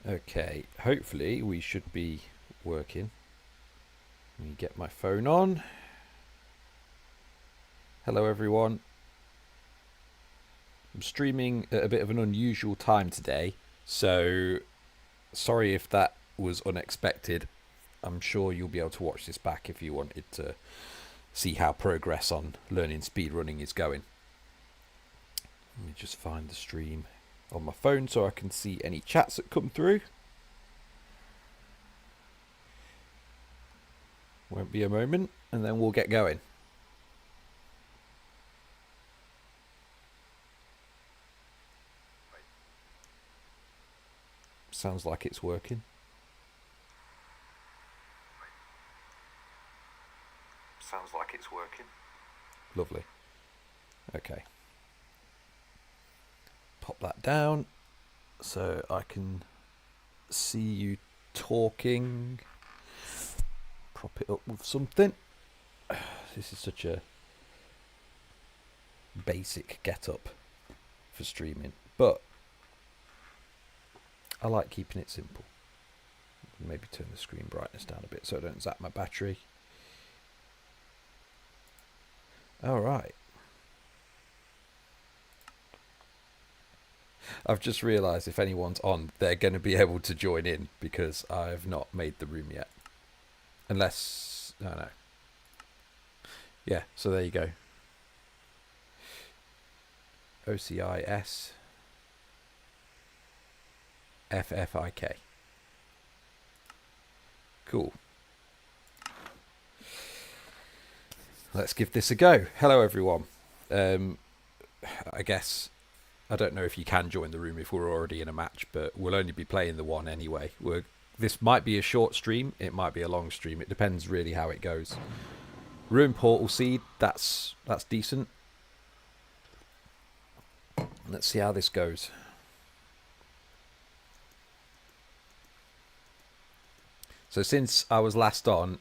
Okay, hopefully we should be working. Let me get my phone on. Hello everyone. I'm streaming at a bit of an unusual time today, so sorry if that was unexpected. I'm sure you'll be able to watch this back if you wanted to see how progress on learning speedrunning is going. Let me just find the stream on my phone so I can see any chats that come through. Won't be a moment, and then we'll get going. Sounds like it's working. Sounds like it's working. Lovely. Okay. Pop that down so I can see you talking. Prop it up with something. This is such a basic get-up for streaming, but I like keeping it simple. Maybe turn the screen brightness down a bit so I don't zap my battery. Alright. I've just realised if anyone's on, they're going to be able to join in because I've not made the room yet. Unless... no. Yeah, so there you go. OCIS FFIK. Cool. Let's give this a go. Hello everyone. I guess I don't know if you can join the room if we're already in a match, but we'll only be playing the one anyway. This might be a short stream, it might be a long stream. It depends really how it goes. Ruin Portal Seed, that's decent. Let's see how this goes. So since I was last on,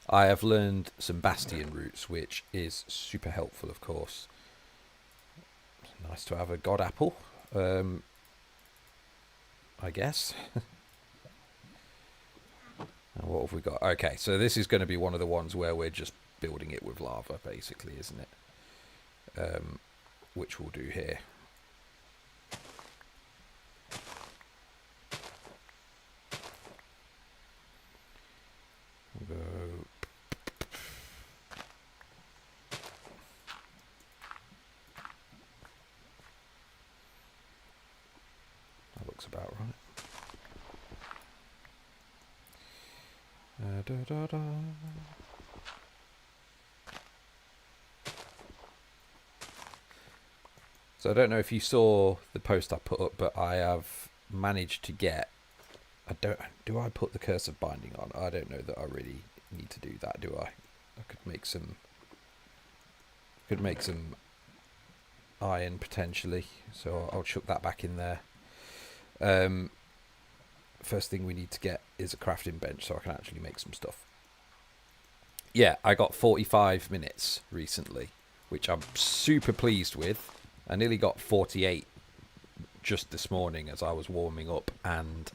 I have learned some Bastion routes, which is super helpful, of course. It's nice to have a God Apple, I guess. And what have we got? Okay, so this is going to be one of the ones where we're just building it with lava, basically, isn't it? Which we'll do here. We'll go... that looks about right. So I don't know if you saw the post I put up, but I have managed to get... do I put the curse of binding on? I don't know that I really need to do that, do I? I could make some iron potentially, so I'll chuck that back in there. First thing we need to get is a crafting bench so I can actually make some stuff. Yeah, I got 45 minutes recently, which I'm super pleased with. I nearly got 48 just this morning as I was warming up, and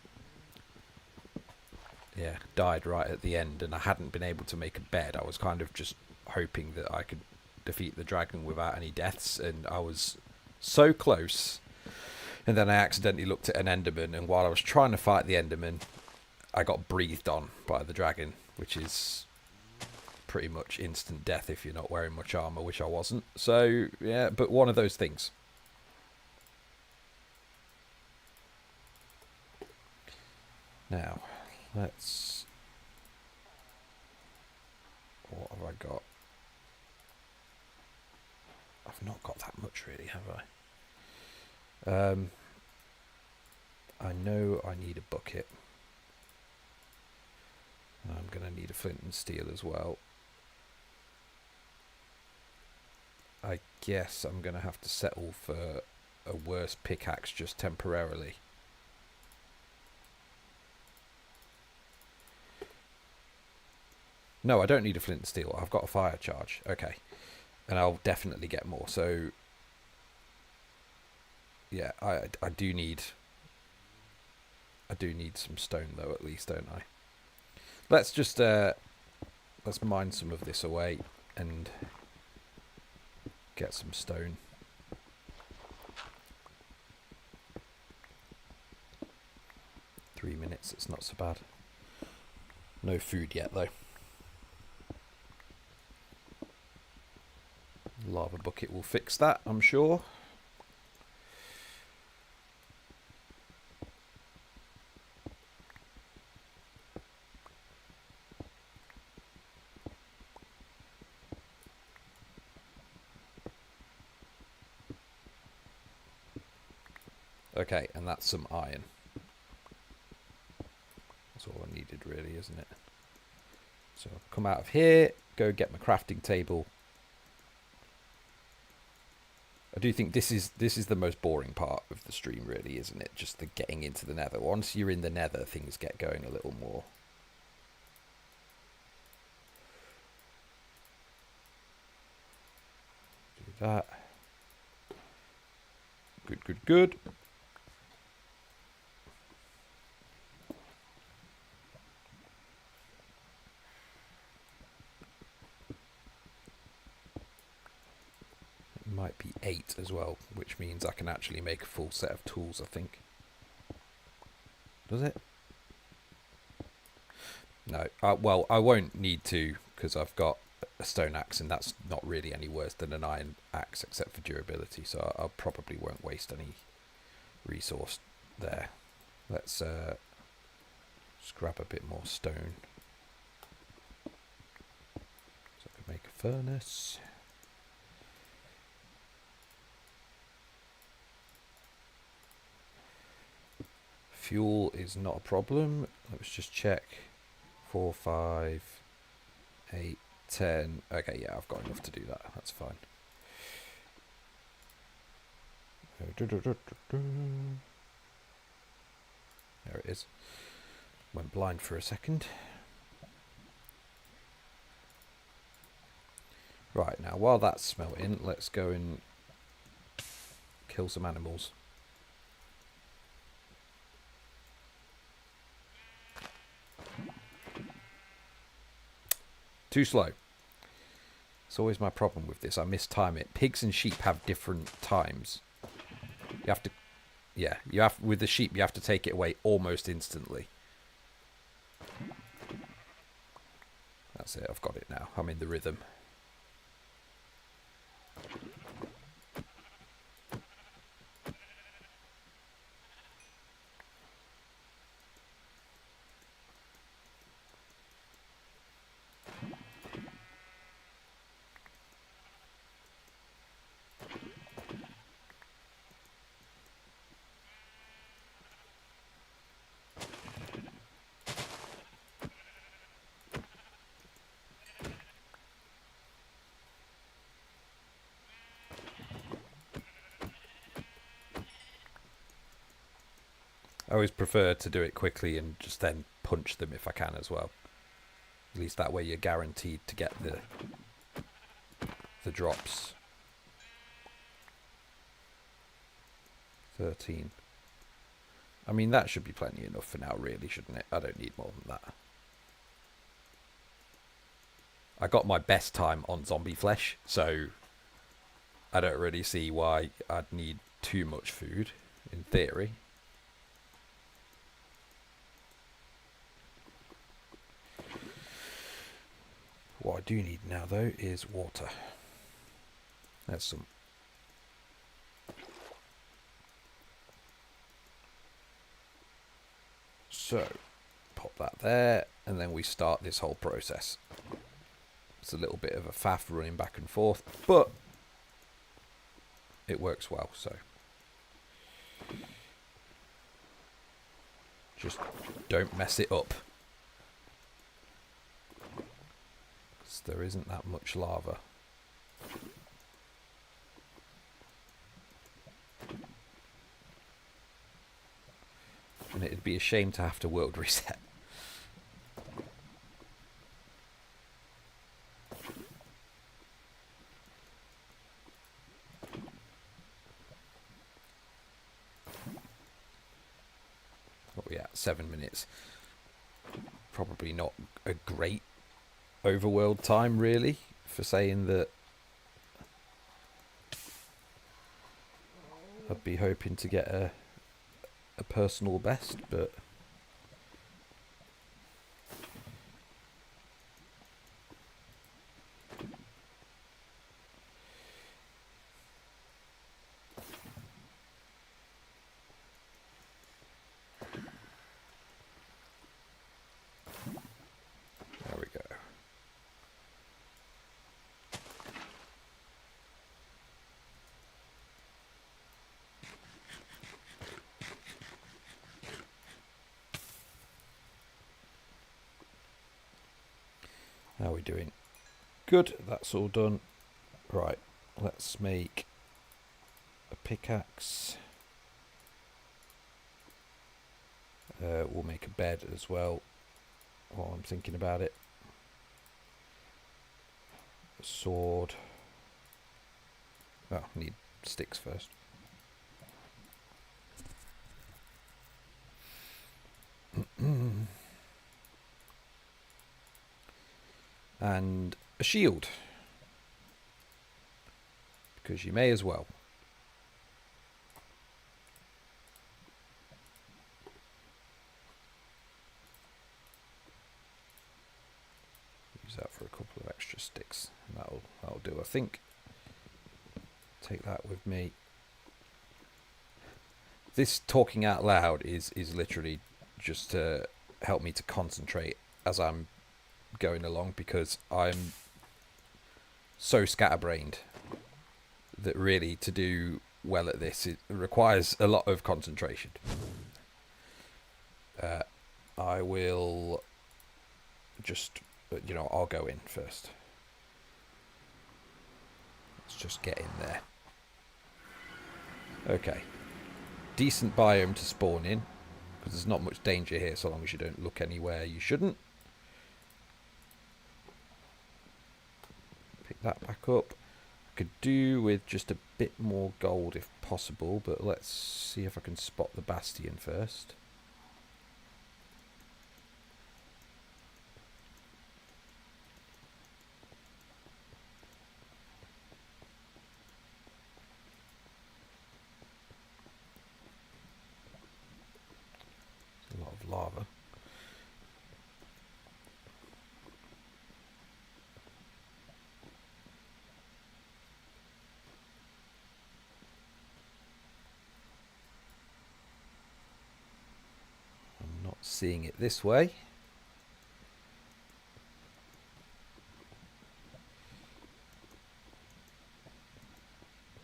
yeah, died right at the end, and I hadn't been able to make a bed. I was kind of just hoping that I could defeat the dragon without any deaths, and I was so close. And then I accidentally looked at an enderman, and while I was trying to fight the enderman, I got breathed on by the dragon, which is pretty much instant death if you're not wearing much armor, which I wasn't. So yeah, but one of those things. Now, let's... what have I got? I've not got that much really, have I? I know I need a bucket. I'm going to need a flint and steel as well. I guess I'm going to have to settle for a worse pickaxe just temporarily. No, I don't need a flint and steel. I've got a fire charge. Okay. And I'll definitely get more. So, yeah, I do need I do need some stone though, at least, don't I? Let's just let's mine some of this away and get some stone. Minutes, it's not so bad. No food yet though. Lava bucket will fix that, I'm sure. Okay, and that's some iron. That's all I needed really, isn't it? So I'll come out of here, go get my crafting table. I do think this is the most boring part of the stream really, isn't it? Just the getting into the nether. Once you're in the nether, things get going a little more. Do that. Good, good, good. Might be 8 as well, which means I can actually make a full set of tools, I think. Does it? No. Well, I won't need to because I've got a stone axe and that's not really any worse than an iron axe except for durability, so I probably won't waste any resource there. Let's just grab a bit more stone so I can make a furnace. Fuel is not a problem. Let's just check. 4, 5, 8, 10. Okay, yeah, I've got enough to do that. That's fine. There it is. Went blind for a second. Right, now while that's smelting, let's go and kill some animals. Too slow. It's always my problem with this. I mistime it. Pigs and sheep have different times. You have to, yeah, you have with the sheep. You have to take it away almost instantly. That's it. I've got it now. I'm in the rhythm. I always prefer to do it quickly and just then punch them if I can as well. At least that way you're guaranteed to get the drops. 13. I mean, that should be plenty enough for now, really, shouldn't it? I don't need more than that. I got my best time on zombie flesh, so I don't really see why I'd need too much food, in theory. What I do need now, though, is water. There's some. So, pop that there, and then we start this whole process. It's a little bit of a faff running back and forth, but it works well, so. Just don't mess it up. Because there isn't that much lava. And it'd be a shame to have to world reset. What are we at? 7 minutes. Probably not a great overworld time, really, for saying that I'd be hoping to get a personal best, but there we go. How are we doing? Good, that's all done. Right, let's make a pickaxe. We'll make a bed as well while I'm thinking about it. A sword. Oh, need sticks first. And a shield, because you may as well. Use that for a couple of extra sticks, and that'll do, I think. Take that with me. This talking out loud is literally just to help me to concentrate as I'm going along, because I'm so scatterbrained that really to do well at this it requires a lot of concentration. I will just, I'll go in first. Let's just get in there. Okay, decent biome to spawn in, because there's not much danger here so long as you don't look anywhere you shouldn't. Pick that back up. I could do with just a bit more gold if possible, but let's see if I can spot the bastion first. There's a lot of lava. Seeing it this way.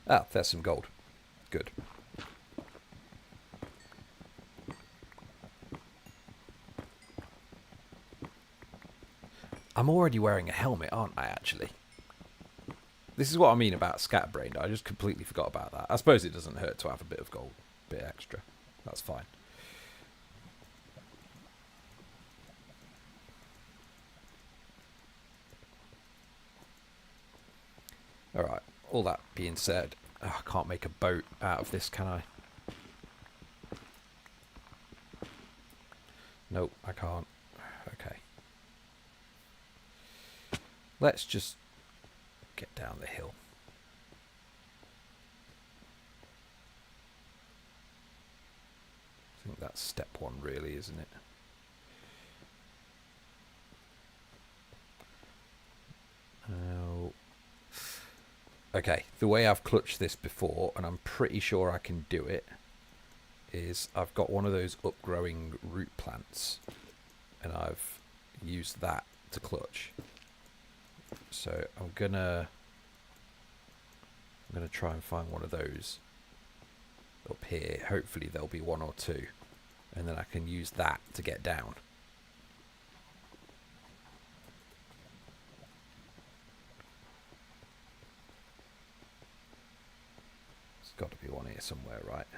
Ah, there's some gold. Good. I'm already wearing a helmet, aren't I, actually? This is what I mean about scatterbrained. I just completely forgot about that. I suppose it doesn't hurt to have a bit of gold, a bit extra. That's fine. Alright, all that being said, I can't make a boat out of this, can I? Nope, I can't. Okay. Let's just get down the hill. I think that's step one, really, isn't it? Okay, the way I've clutched this before, and I'm pretty sure I can do it, is I've got one of those upgrowing root plants, and I've used that to clutch. So I'm gonna try and find one of those up here. Hopefully there'll be one or two, and then I can use that to get down. Got to be one here somewhere, right?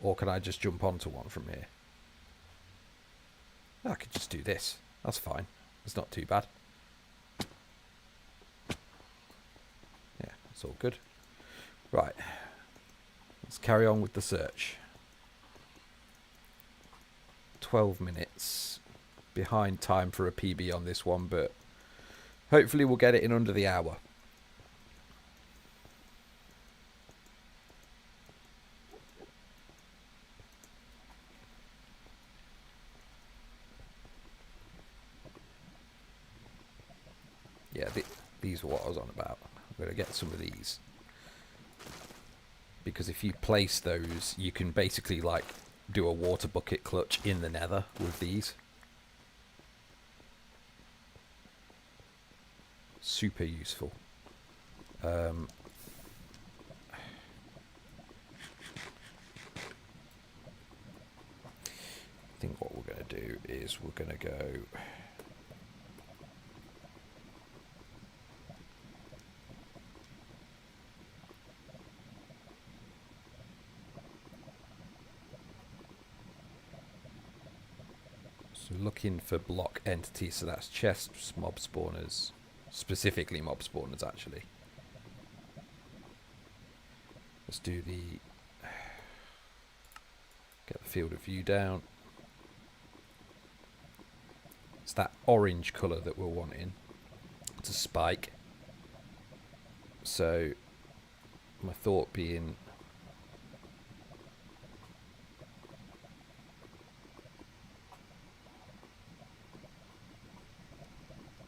Or can I just jump onto one from here? I could just do this. That's fine. It's not too bad. Yeah, it's all good. Right. Let's carry on with the search. 12 minutes behind time for a PB on this one, but hopefully we'll get it in under the hour. Yeah, these are what I was on about. I'm going to get some of these. Because if you place those, you can basically like do a water bucket clutch in the nether with these. Super useful. I think what we're going to do is we're going to go... So looking for block entities, so that's chests, mob spawners, specifically mob spawners actually. Let's do the... Get the field of view down. It's that orange colour that we're wanting. It's a spike. So my thought being...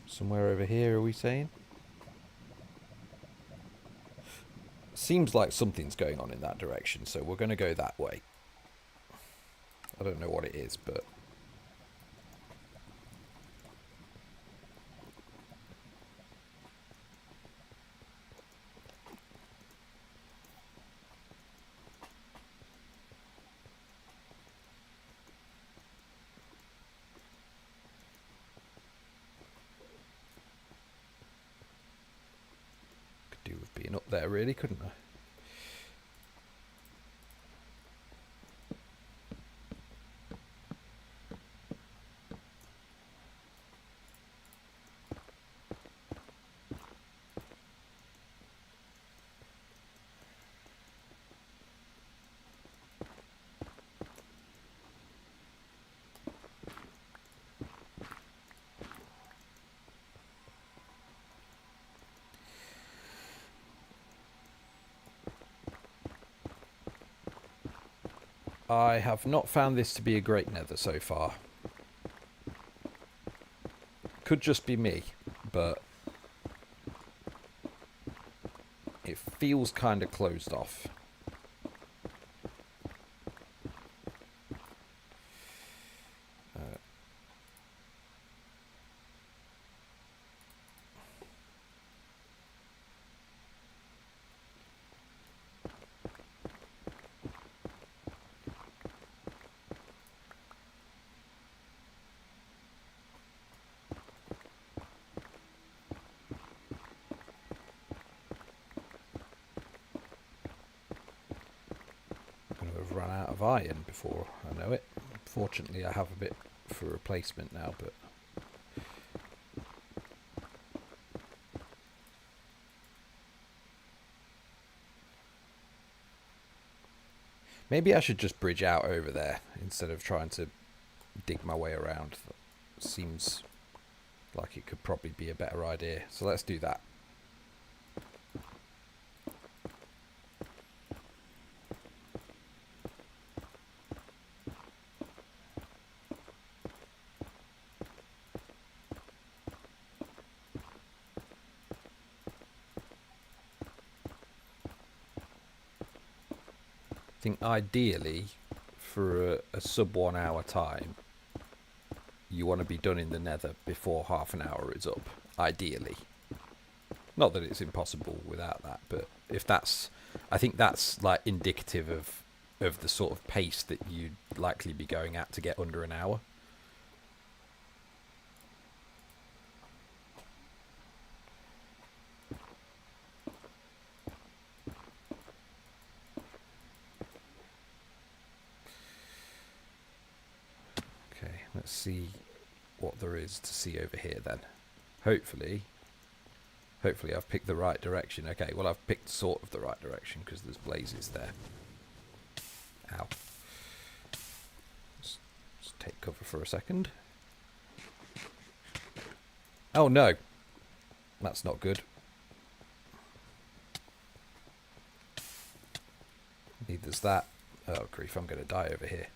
Somewhere over here, are we saying? Seems like something's going on in that direction, so we're going to go that way. I don't know what it is, but... Could do with being up there, really, couldn't I? I have not found this to be a great nether so far. Could just be me, but it feels kind of closed off. Run out of iron before I know it. Fortunately, I have a bit for replacement now, but maybe I should just bridge out over there instead of trying to dig my way around. That seems like it could probably be a better idea. So let's do that. I think ideally for a sub 1 hour time you want to be done in the nether before half an hour is up, ideally. Not that it's impossible without that, but if that's, I think that's like indicative of the sort of pace that you'd likely be going at to get under an hour. Let's see what there is to see over here then. Hopefully I've picked the right direction. Okay, well I've picked sort of the right direction because there's blazes there. Ow. Let's take cover for a second. Oh no, that's not good. Neither's that. Oh grief, I'm going to die over here.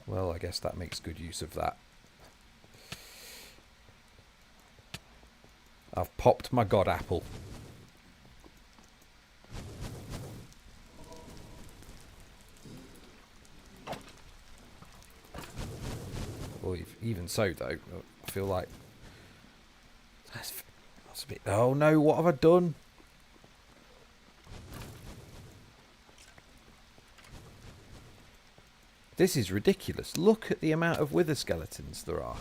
Well, I guess that makes good use of that. I've popped my god apple. Well, even so, though, I feel like that's a bit. Oh no! What have I done? This is ridiculous. Look at the amount of wither skeletons there are.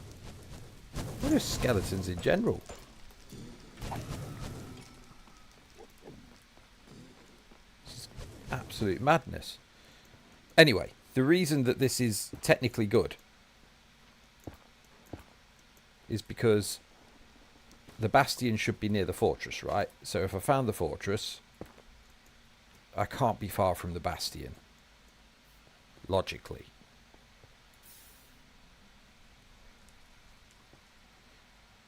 What are skeletons in general? This is absolute madness. Anyway, the reason that this is technically good is because the bastion should be near the fortress, right? So if I found the fortress, I can't be far from the bastion. Logically.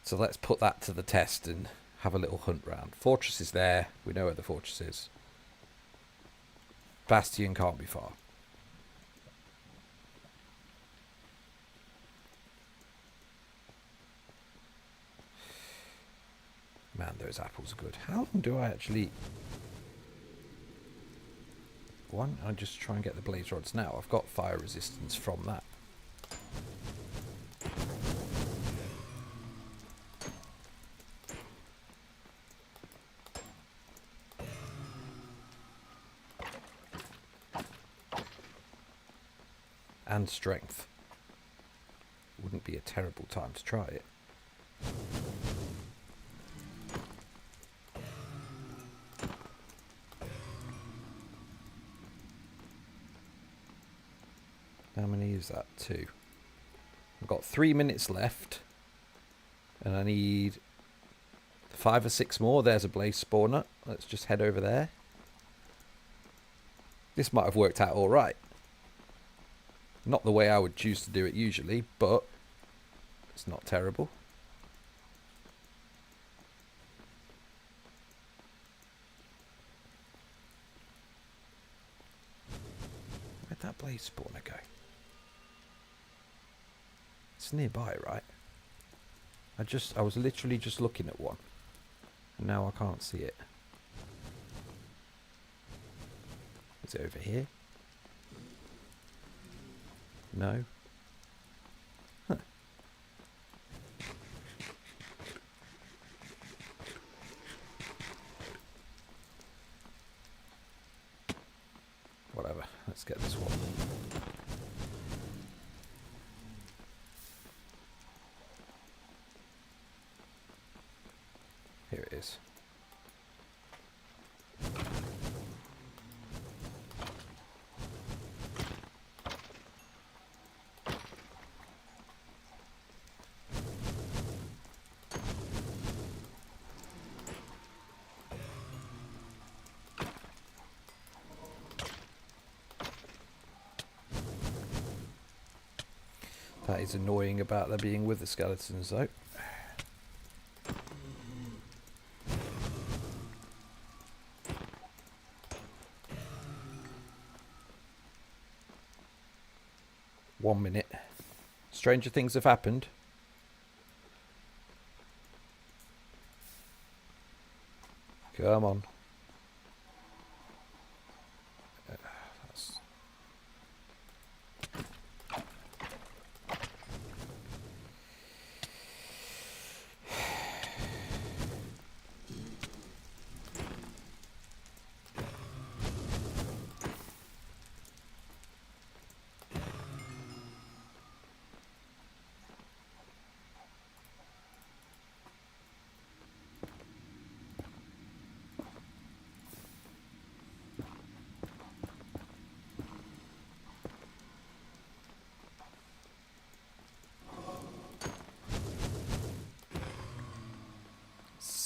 So let's put that to the test and have a little hunt round. Fortress is there. We know where the fortress is. Bastion can't be far. Man, those apples are good. How long do I actually... Why don't I just try and get the blaze rods now? I've got fire resistance from that. And strength. Wouldn't be a terrible time to try it. How many is that? 2. I've got 3 minutes left. And I need 5 or 6 more. There's a blaze spawner. Let's just head over there. This might have worked out alright. Not the way I would choose to do it usually, but it's not terrible. Where'd that blaze spawner go? It's nearby, right? I was literally just looking at one. And now I can't see it. Is it over here? No. Huh. Whatever. Let's get this one. Here it is. That is annoying about there being wither skeletons though. One minute. Stranger things have happened. Come on. That's...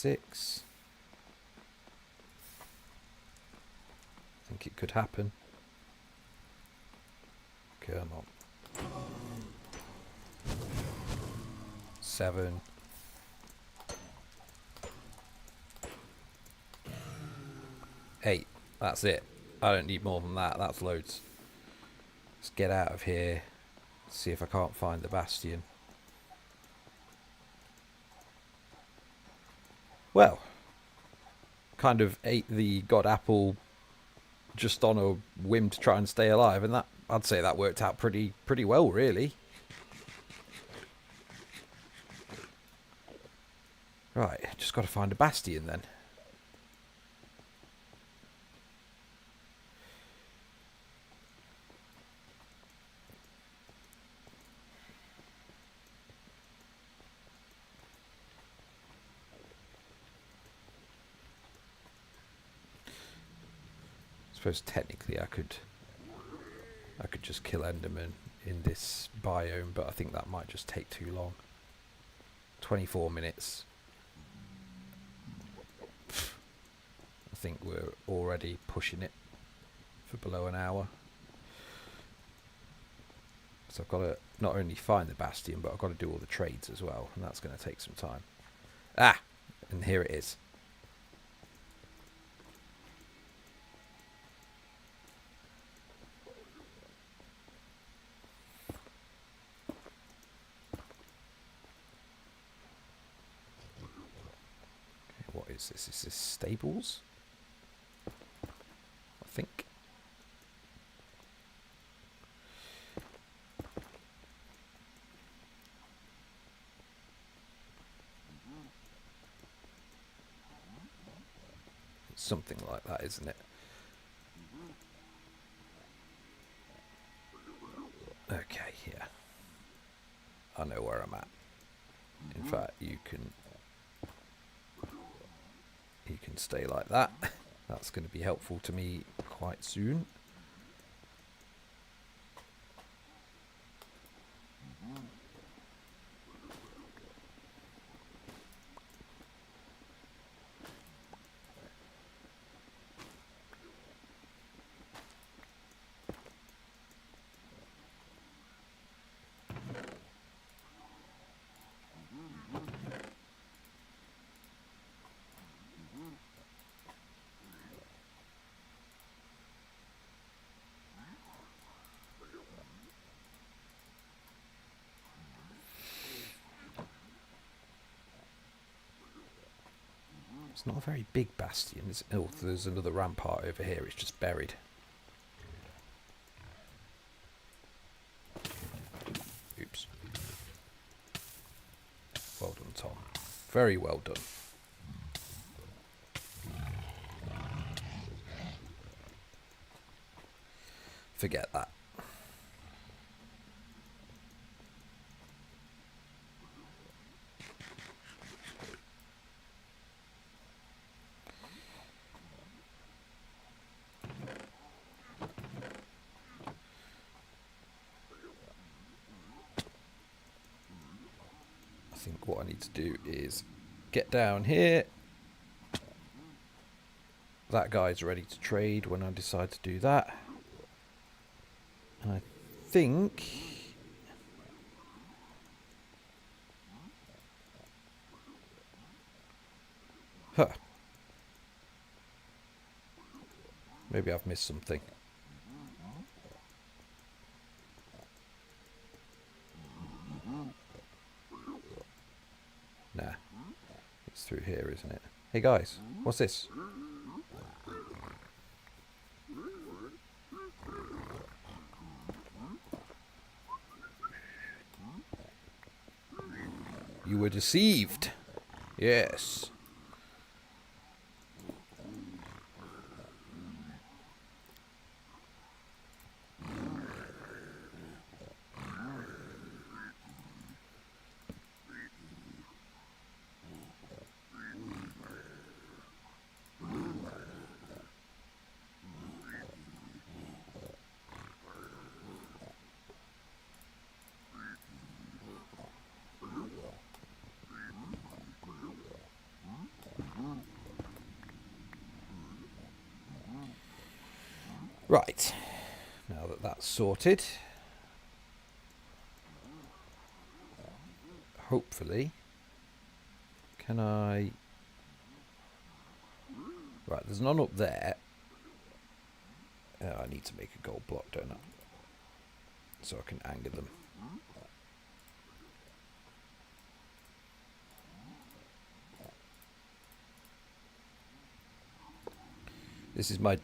6. I think it could happen. Come on. 7. 8. That's it. I don't need more than that. That's loads. Let's get out of here. See if I can't find the bastion. Well, kind of ate the god apple just on a whim to try and stay alive, and that, I'd say that worked out pretty well, really. Right, just got to find a bastion then. I suppose technically I could just kill Enderman in this biome, but I think that might just take too long. 24 minutes. I think we're already pushing it for below an hour. So I've got to not only find the bastion, but I've got to do all the trades as well, and that's going to take some time. Ah! And here it is. What is this? Is this stables? I think. It's something like that, isn't it? Okay, yeah. I know where I'm at. In fact, you can stay like that. That's going to be helpful to me quite soon. It's not a very big bastion. Oh, there's another rampart over here. It's just buried. Oops. Well done, Tom. Very well done. Forget that. I think what I need to do is get down here. That guy's ready to trade when I decide to do that. And I think... Huh. Maybe I've missed something. Nah. It's through here, isn't it? Hey guys, what's this? You were deceived. Yes. Right, now that that's sorted, hopefully, can I... Right, there's none up there. I need to make a gold block, don't I? So I can anger them. This is my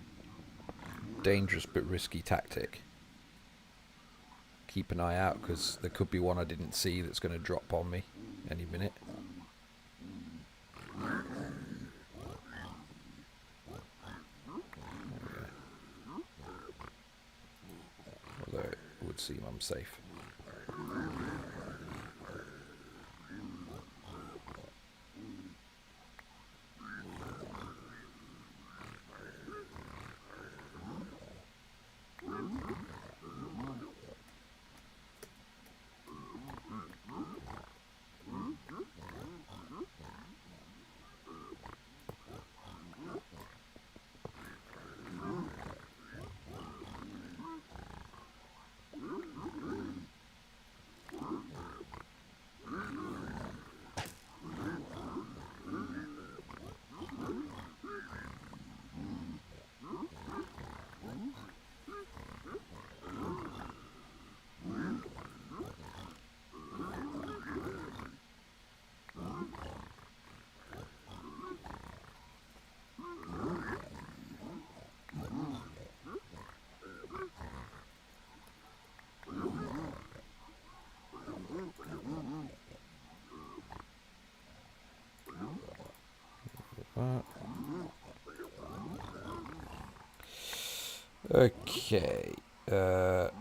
dangerous but risky tactic. Keep an eye out, because there could be one I didn't see that's going to drop on me any minute. Although it would seem I'm safe. Okay. Don't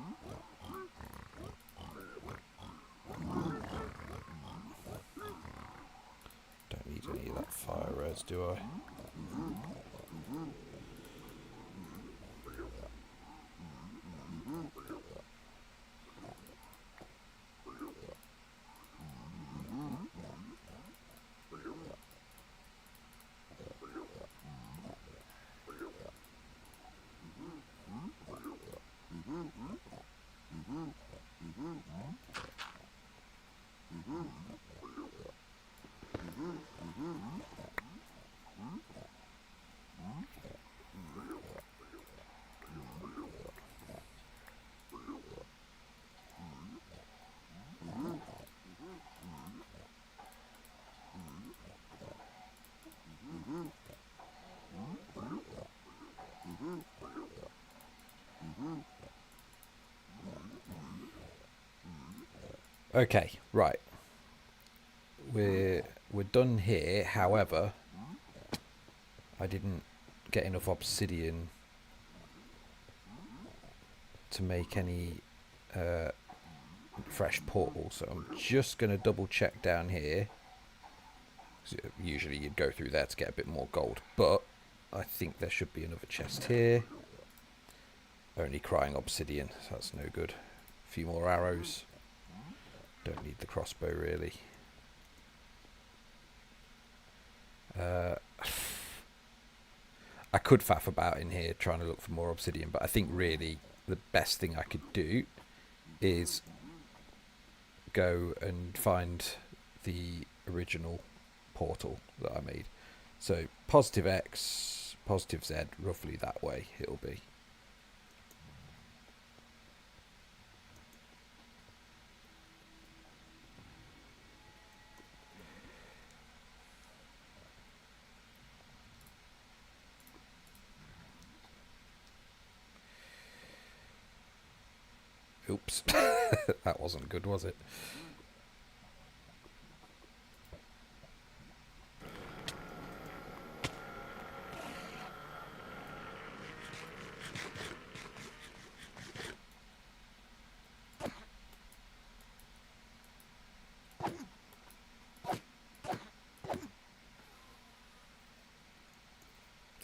need any of that fire res, do I? Okay, right. We're done here. However, I didn't get enough obsidian to make any fresh portals, so I'm just going to double check down here. Usually you'd go through there to get a bit more gold, but I think there should be another chest here. Only crying obsidian, so that's no good. A few more arrows. Don't need the crossbow really. I could faff about in here trying to look for more obsidian, but I think really the best thing I could do is go and find the original portal that I made. So positive X, positive Z, roughly that way it'll be. Oops. That wasn't good, was it?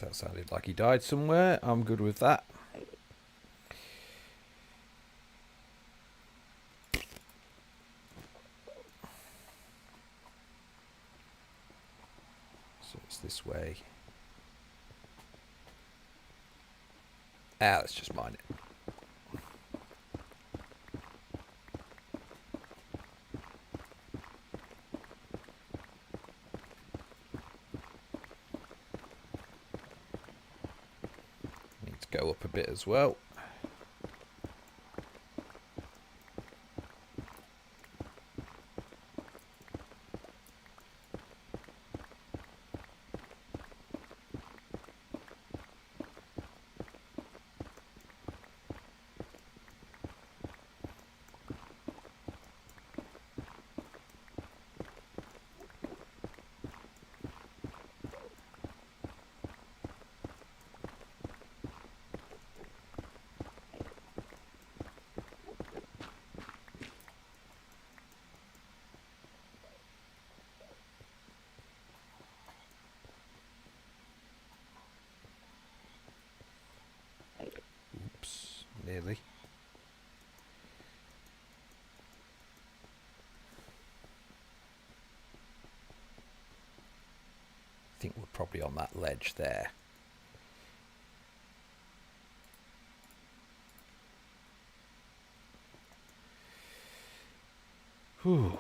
That sounded like he died somewhere. I'm good with that. So it's this way. Ah, let's just mine it. Need to go up a bit as well. Oops, nearly. I think we're probably on that ledge there. Whew.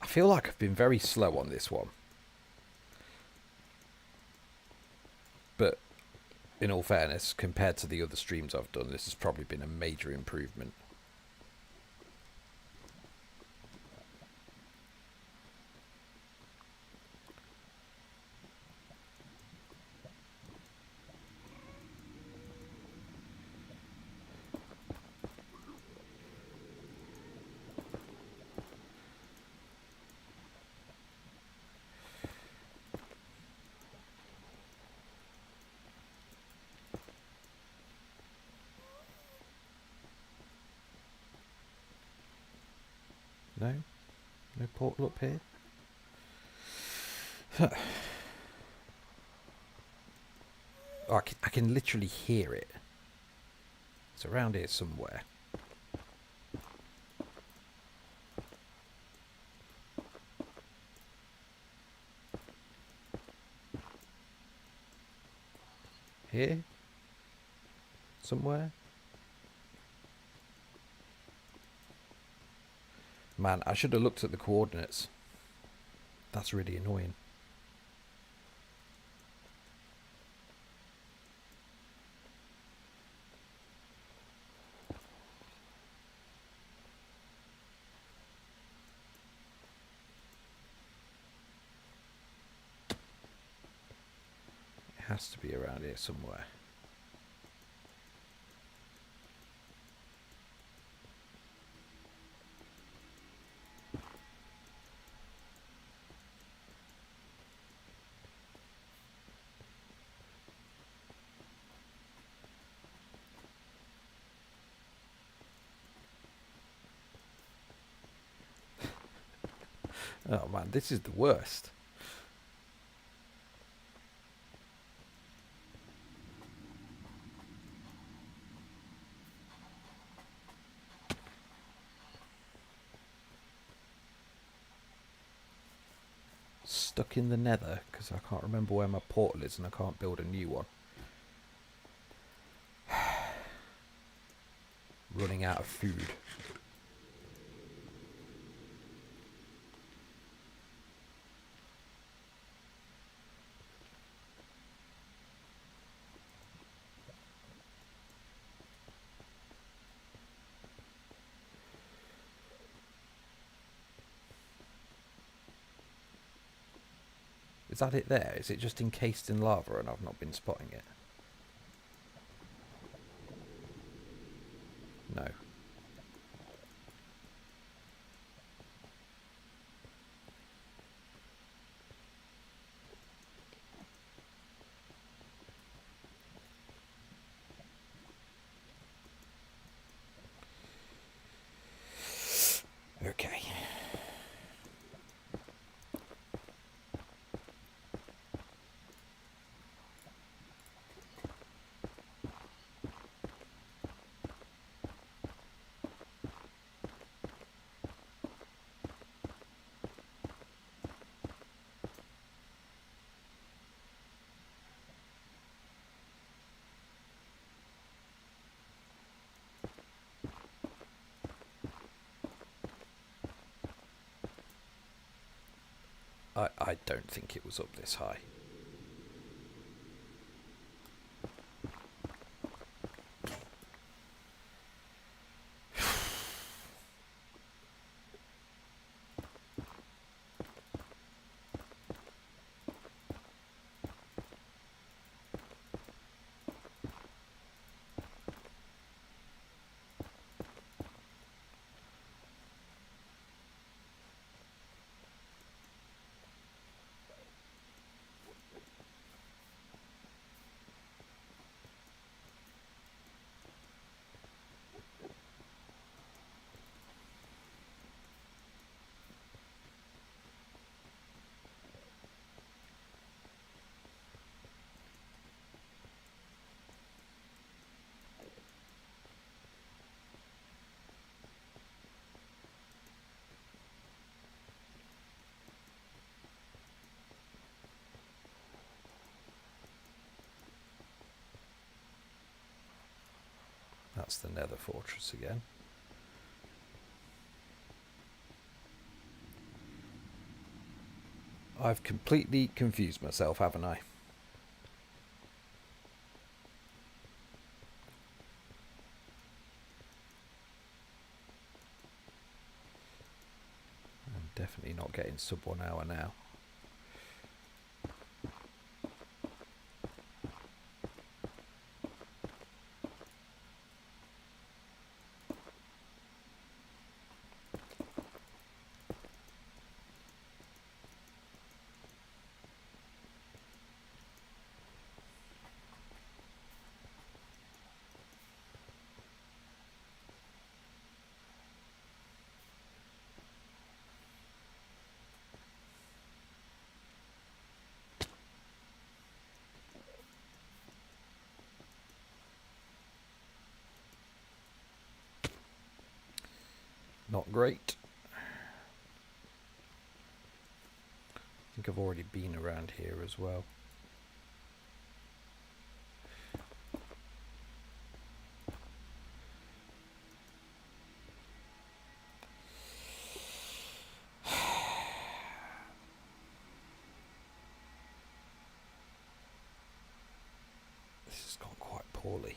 I feel like I've been very slow on this one. But in all fairness, compared to the other streams I've done, this has probably been a major improvement. No? No portal up here? Oh, I can literally hear it. It's around here somewhere. Here? Somewhere? Man, I should have looked at the coordinates. That's really annoying. It has to be around here somewhere. Oh man, this is the worst. Stuck in the nether because I can't remember where my portal is and I can't build a new one. Running out of food. Is that it there? Is it just encased in lava and I've not been spotting it? No. Okay. I don't think it was up this high. That's the Nether Fortress again. I've completely confused myself, haven't I? I'm definitely not getting sub 1 hour now. Not great. I think I've already been around here as well. This has gone quite poorly.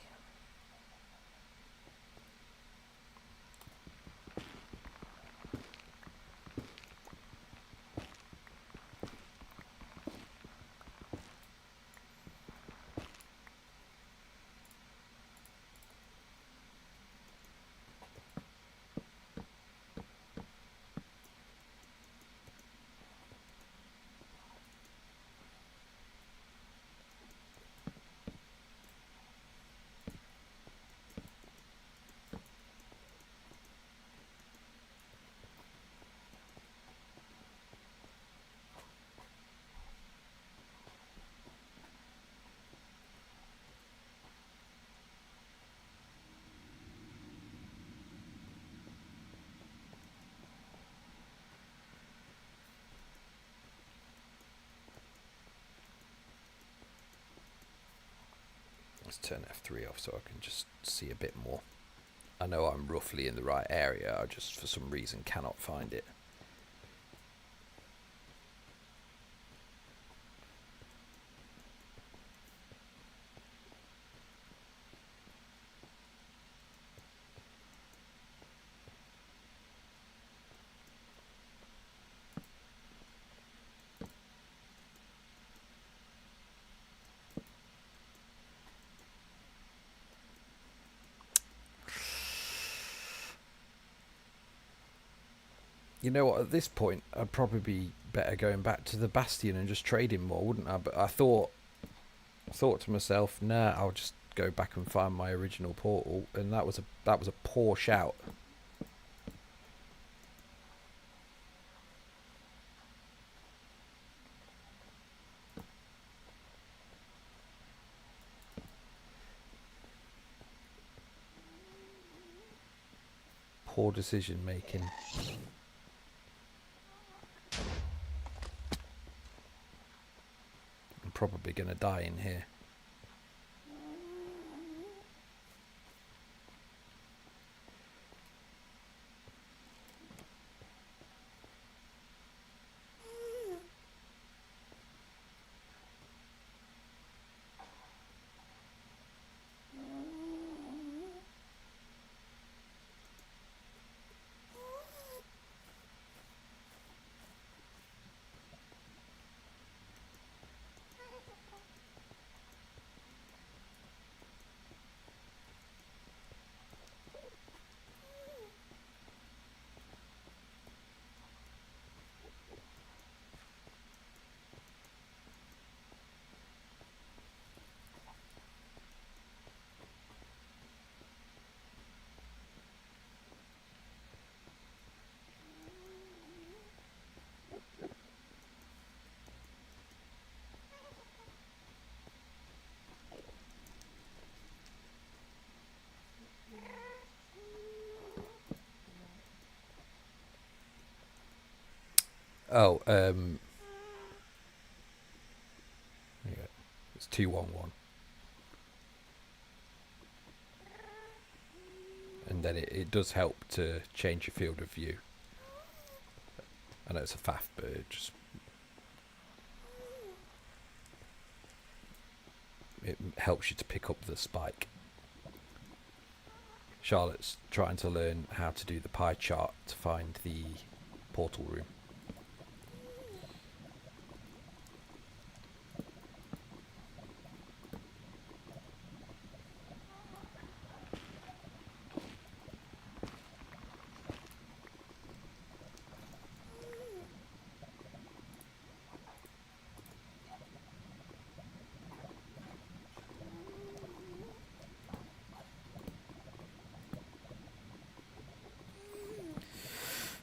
Let's turn F3 off so I can just see a bit more. I know I'm roughly in the right area, I just for some reason cannot find it. You know what, at this point I'd probably be better going back to the Bastion and just trading more, wouldn't I? But I thought to myself, nah, I'll just go back and find my original portal, and that was a poor shout. Poor decision making. I'm probably gonna die in here. Oh, there you go. It's 211. And then it does help to change your field of view. I know it's a faff, but it helps you to pick up the spike. Charlotte's trying to learn how to do the pie chart to find the portal room.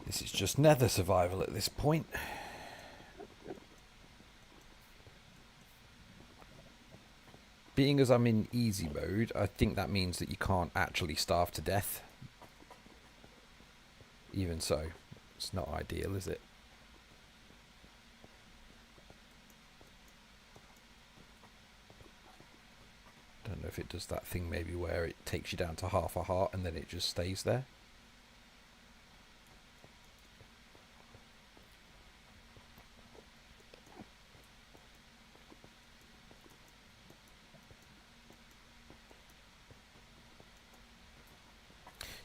This is just nether survival at this point. Being as I'm in easy mode, I think that means that you can't actually starve to death. Even so, it's not ideal, is it? Don't know if it does that thing maybe where it takes you down to half a heart and then it just stays there.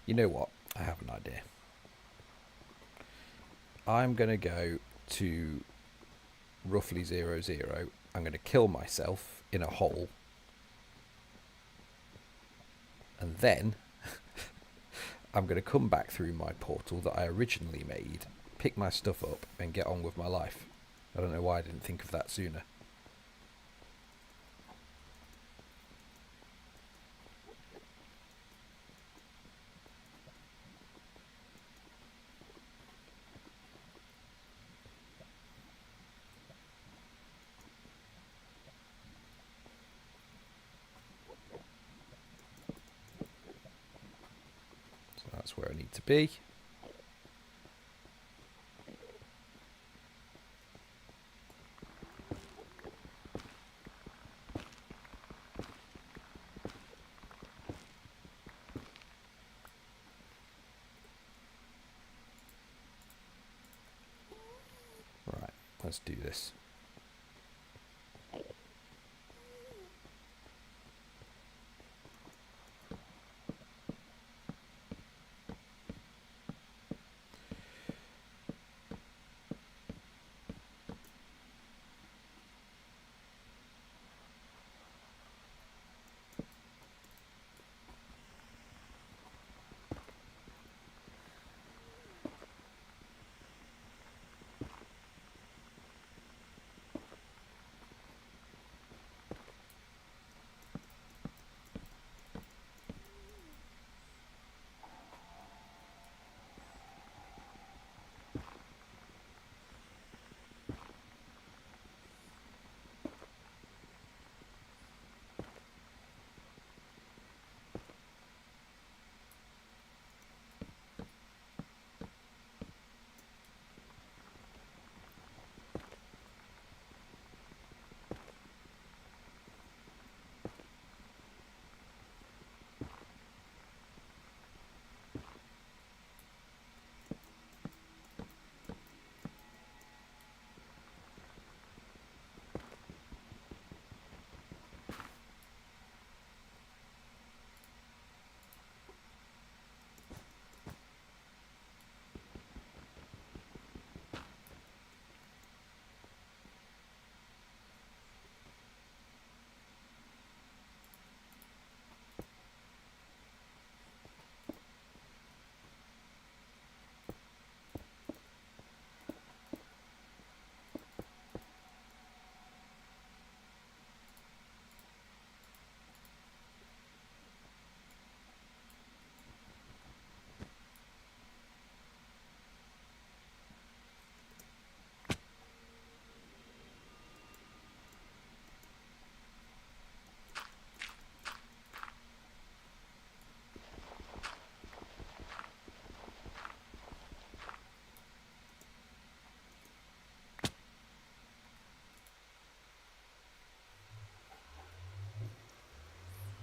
You know what? I have an idea. I'm going to go to roughly 0, 0. I'm going to kill myself in a hole. And then I'm going to come back through my portal that I originally made, pick my stuff up and get on with my life. I don't know why I didn't think of that sooner. That's where I need to be. Right, let's do this.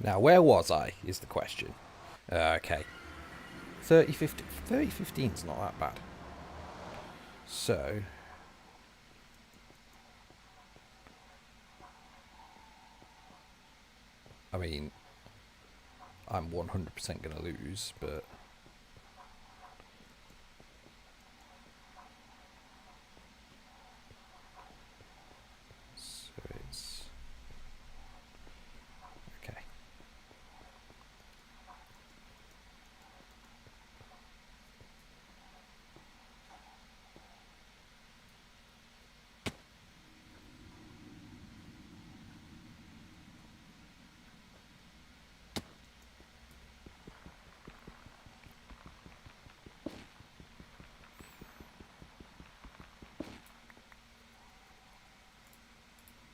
Now, where was I, is the question. Okay. 3015. 3015 is not that bad. So... I mean, I'm 100% going to lose, but... So it's... Okay.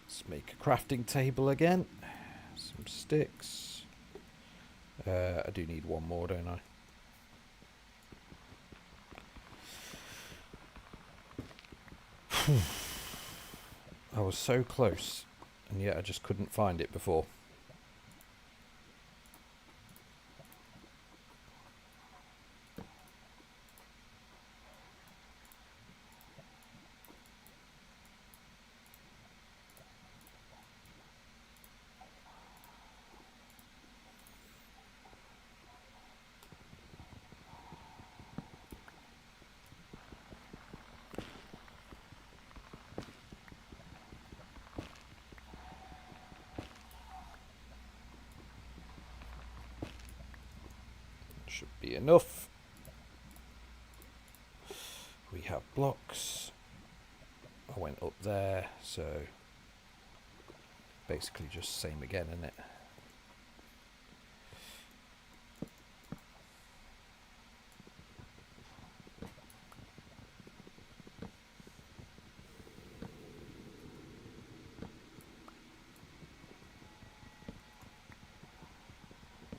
Let's make a crafting table again. Some sticks. I do need one more, don't I? I was so close, and yet I just couldn't find it before. Should be enough. We have blocks. I went up there, so basically just same again, isn't it?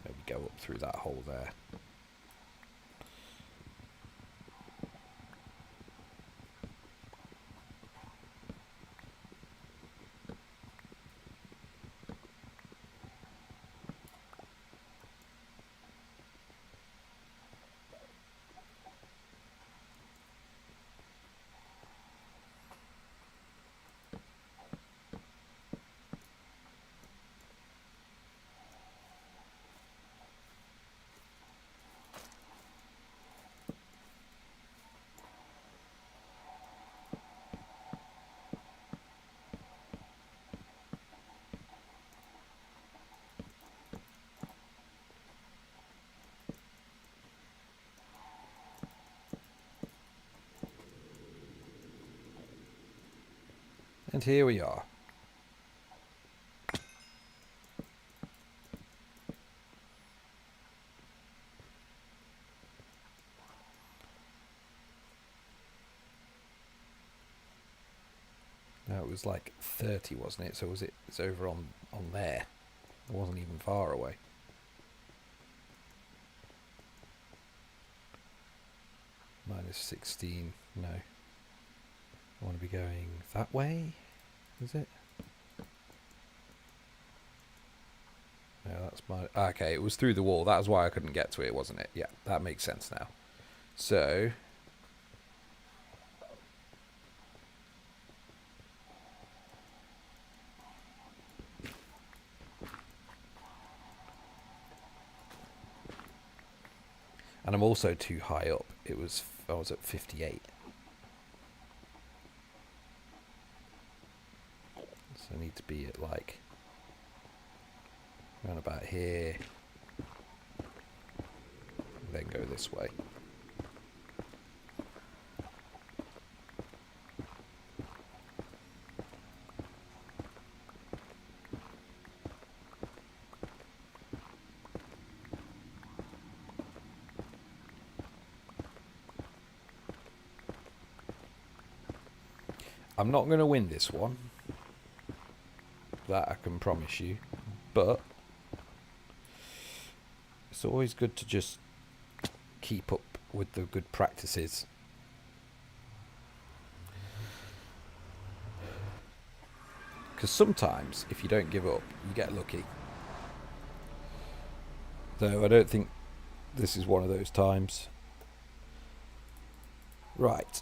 Maybe go up through that hole there. And here we are. No, it was like 30, wasn't it? So was it? It's over on there. It wasn't even far away. Minus 16. No. I want to be going that way. Is it? No, that's my... Okay, it was through the wall. That was why I couldn't get to it, wasn't it? Yeah, that makes sense now. So... And I'm also too high up. I was at 58. So I need to be at like around about here. Then go this way. I'm not going to win this one. That I can promise you. But it's always good to just keep up with the good practices. Because sometimes, if you don't give up, you get lucky. Though I don't think this is one of those times. Right.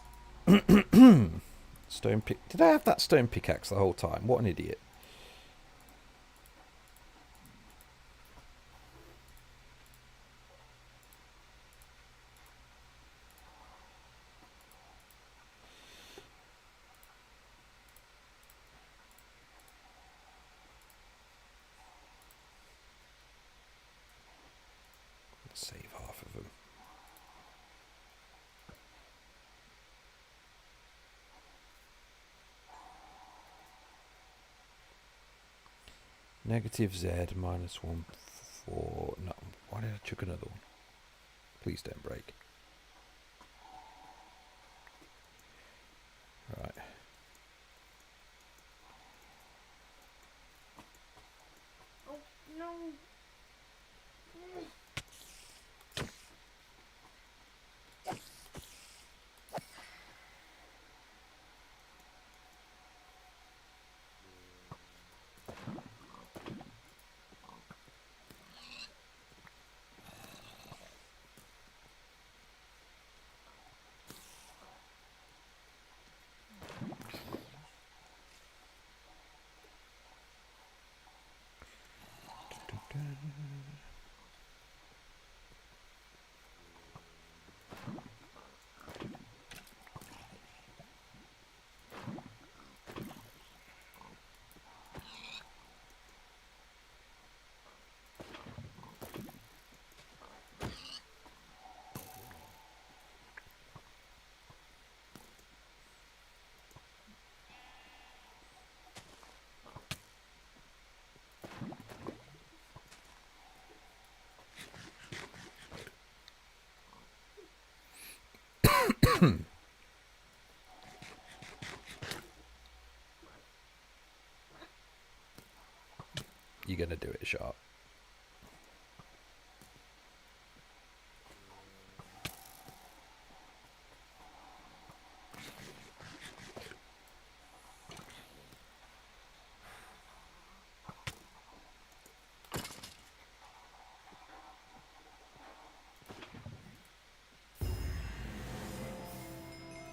Stone pick. Did I have that stone pickaxe the whole time? What an idiot. Let's save half of them. Negative Z minus 1 4. No, why did I chuck another one? Please don't break. Right. Oh no. You're gonna do it sharp.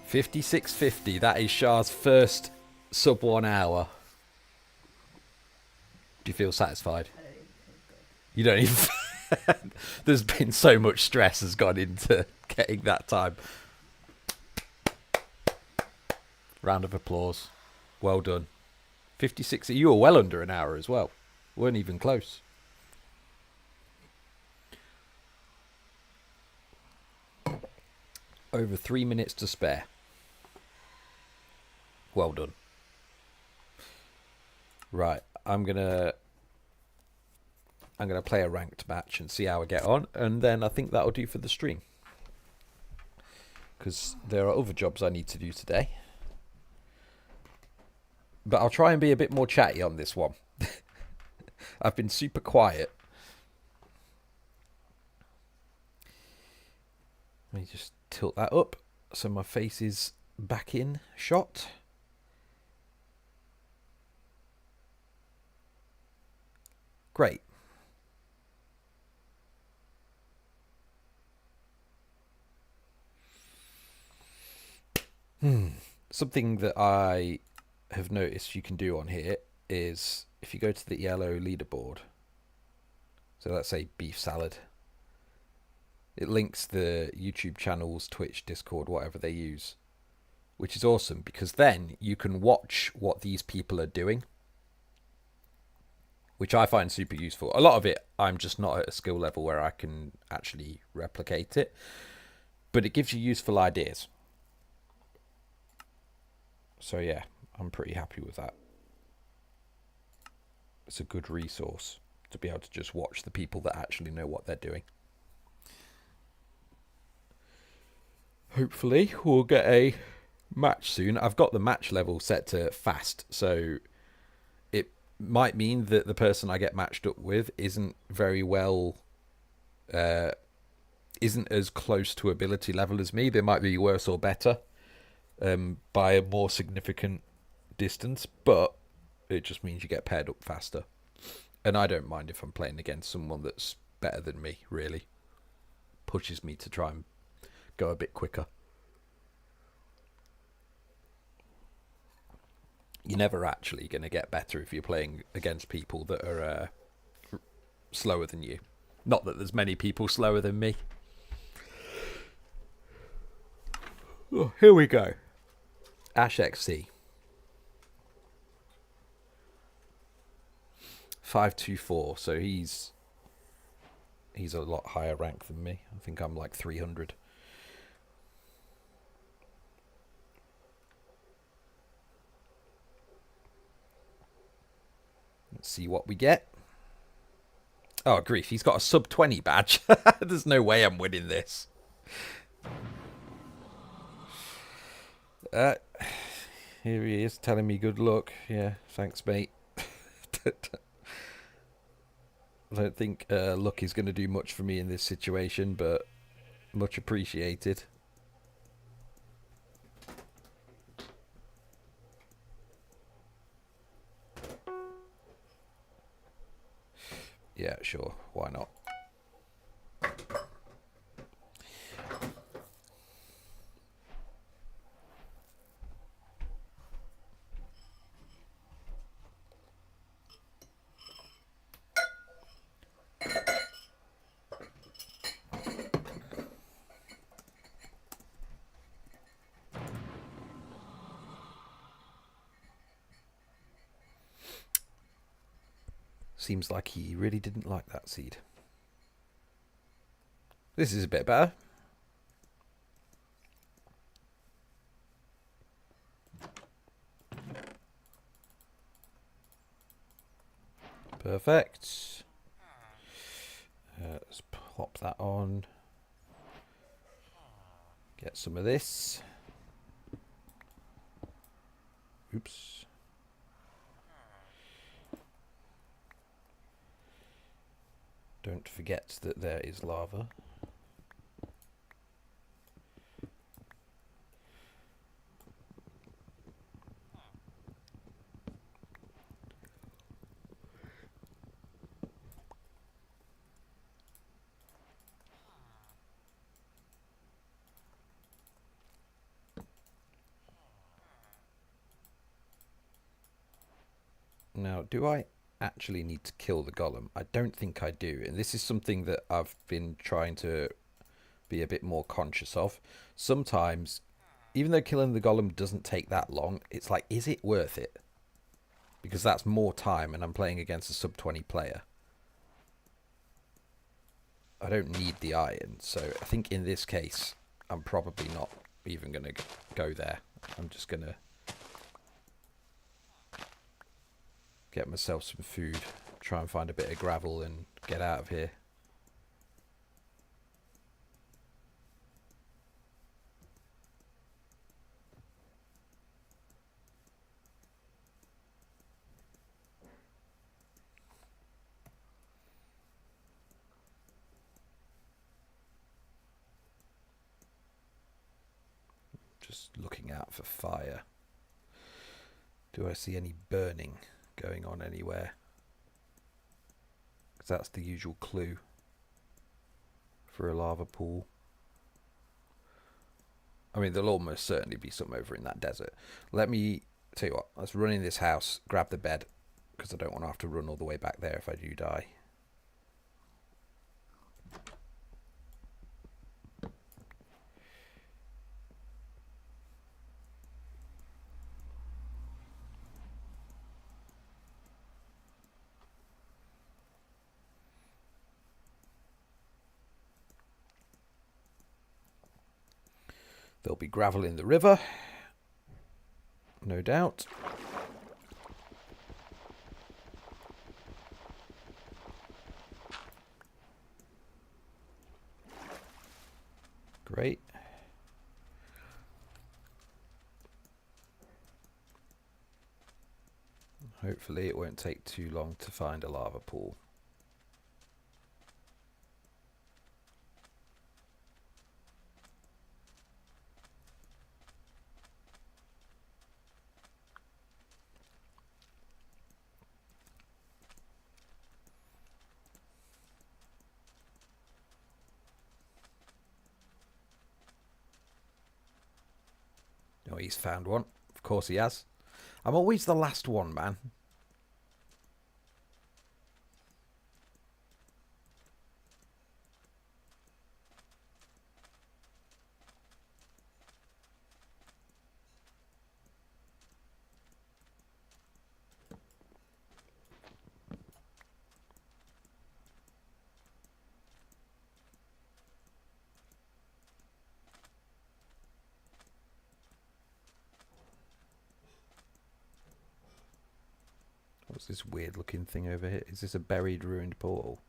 $56.50. That is Shah's first sub 1 hour. Do you feel satisfied? You don't even. There's been so much stress has gone into getting that time. Round of applause. Well done. 56. You were well under an hour as well. Weren't even close. Over 3 minutes to spare. Well done. Right, I'm gonna play a ranked match and see how I get on, and then I think that'll do for the stream. Because there are other jobs I need to do today. But I'll try and be a bit more chatty on this one. I've been super quiet. Let me just tilt that up so my face is back in shot. Great. Something that I have noticed you can do on here is if you go to the yellow leaderboard, so let's say beef salad, it links the YouTube channels, Twitch, Discord, whatever they use, which is awesome because then you can watch what these people are doing, which I find super useful. A lot of it, I'm just not at a skill level where I can actually replicate it, but it gives you useful ideas. So yeah, I'm pretty happy with that. It's a good resource to be able to just watch the people that actually know what they're doing. Hopefully we'll get a match soon. I've got the match level set to fast, so it might mean that the person I get matched up with isn't very well, isn't as close to ability level as me. They might be worse or better by a more significant distance, but it just means you get paired up faster. And I don't mind if I'm playing against someone that's better than me, really. Pushes me to try and go a bit quicker. You're never actually going to get better if you're playing against people that are slower than you. Not that there's many people slower than me. Oh, here we go. Ash XC. 524, so he's a lot higher rank than me. I think I'm like 300. Let's see what we get. Oh, grief, he's got a sub 20 badge. There's no way I'm winning this. Here he is telling me good luck. Yeah, thanks, mate. I don't think luck is going to do much for me in this situation, but much appreciated. Yeah, sure. Why not? Seems like he really didn't like that seed. This is a bit better. Perfect. Let's pop that on. Get some of this. Oops. Don't forget that there is lava. Now, do I actually need to kill the golem? I don't think I do. And this is something that I've been trying to be a bit more conscious of. Sometimes, even though killing the golem doesn't take that long, it's like, is it worth it? Because that's more time and I'm playing against a sub 20 player. I don't need the iron. So I think in this case, I'm probably not even going to go there. I'm just going to get myself some food, try and find a bit of gravel and get out of here. Just looking out for fire. Do I see any burning going on anywhere? Because that's the usual clue for a lava pool. I mean, there'll almost certainly be some over in that desert. Let me tell you what, let's run in this house, grab the bed, because I don't want to have to run all the way back there if I do die. There'll be gravel in the river, no doubt. Great. Hopefully it won't take too long to find a lava pool. Oh, he's found one. Of course he has. I'm always the last one, man. What's this weird looking thing over here? Is this a buried, ruined portal?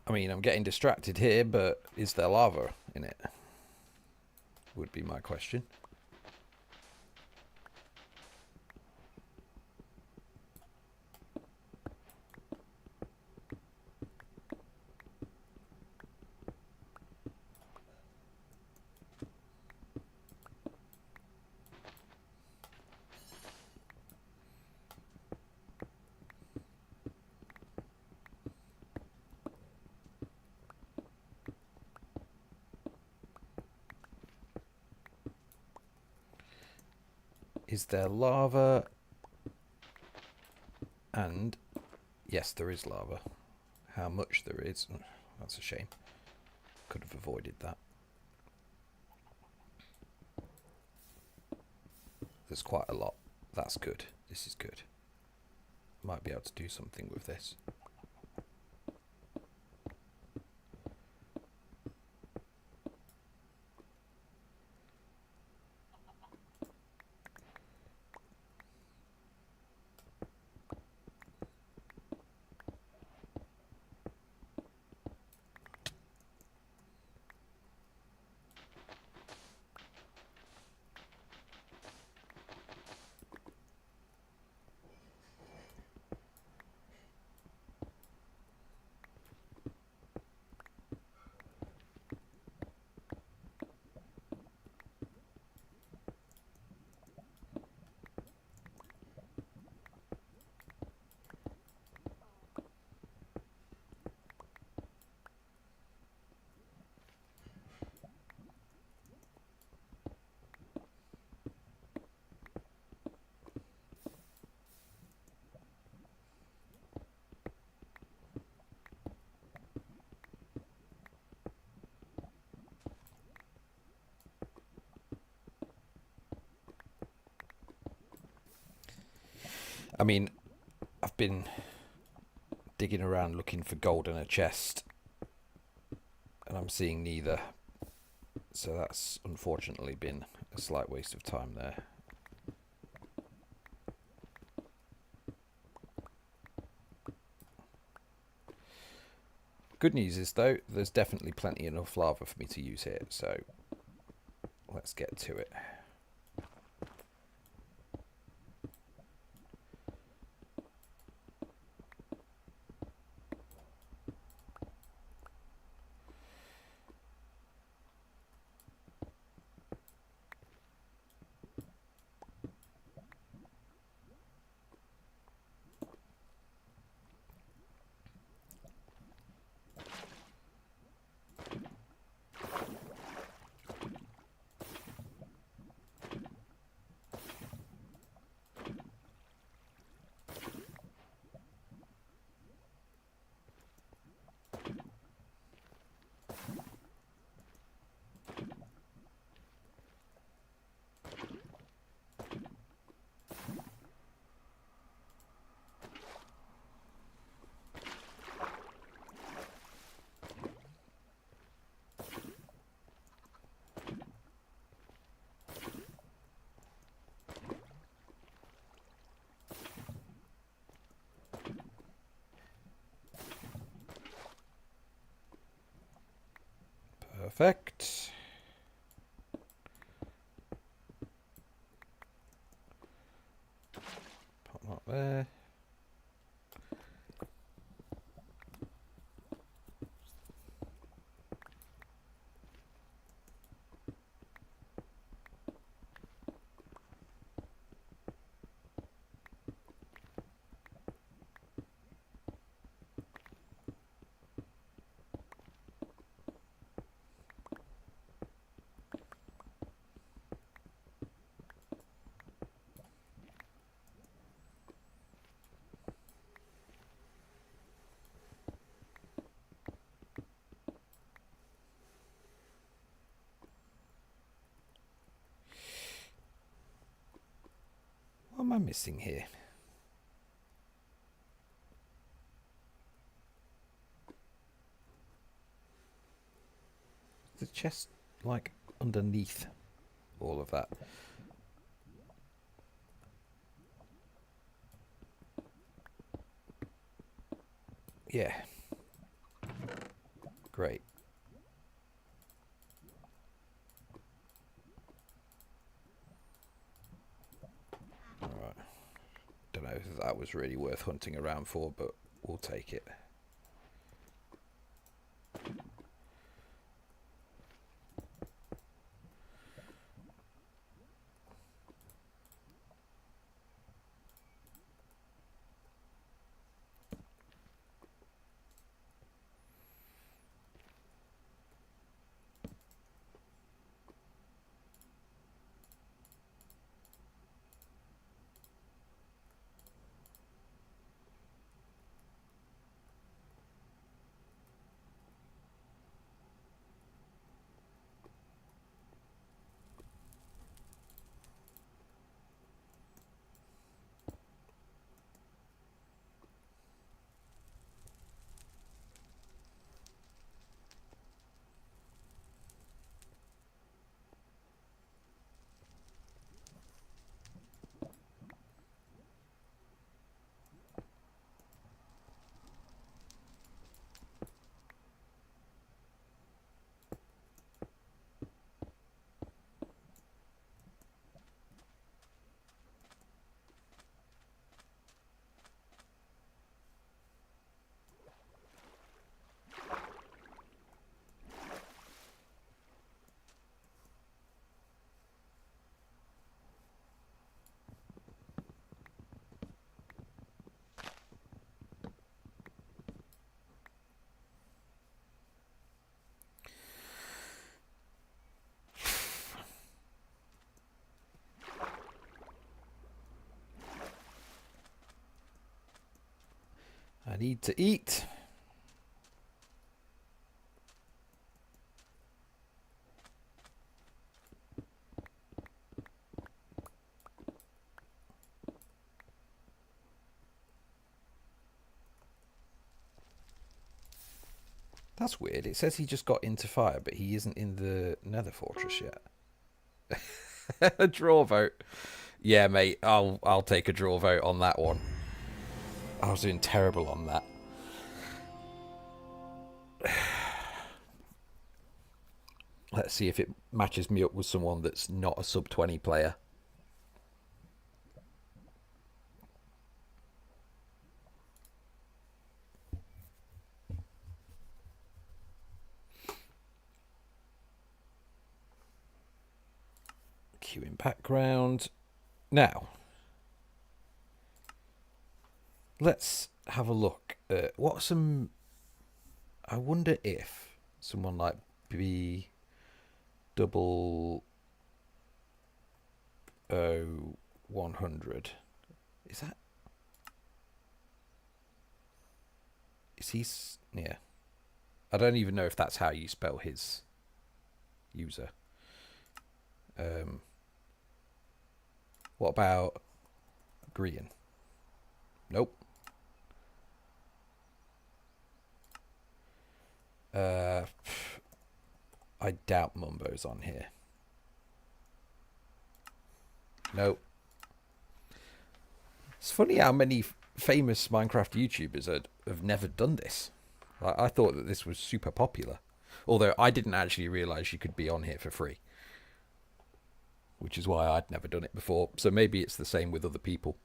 I mean, I'm getting distracted here, but is there lava in it? Would be my question. Is there lava? And yes, there is lava. How much there is? That's a shame. Could have avoided that. There's quite a lot. That's good. This is good. Might be able to do something with this. I mean, I've been digging around looking for gold in a chest, and I'm seeing neither. So that's unfortunately been a slight waste of time there. Good news is, though, there's definitely plenty enough lava for me to use here, so let's get to it. Perfect. Pop that there. I missing here? The chest, like, underneath all of that. Yeah. Great. Alright. Don't know if that was really worth hunting around for, but we'll take it. I need to eat. That's weird. It says he just got into fire, but he isn't in the Nether Fortress yet. A draw vote. Yeah, mate. I'll take a draw vote on that one. I was doing terrible on that. Let's see if it matches me up with someone that's not a sub 20 player. Queuing background. Now, let's have a look at what some... I wonder if someone like B double O 100, is that... Is he... Yeah. I don't even know if that's how you spell his user. What about Green? Nope. I doubt Mumbo's on here. Nope. It's funny how many famous Minecraft YouTubers have never done this. I thought that this was super popular. Although I didn't actually realise you could be on here for free. Which is why I'd never done it before. So maybe it's the same with other people.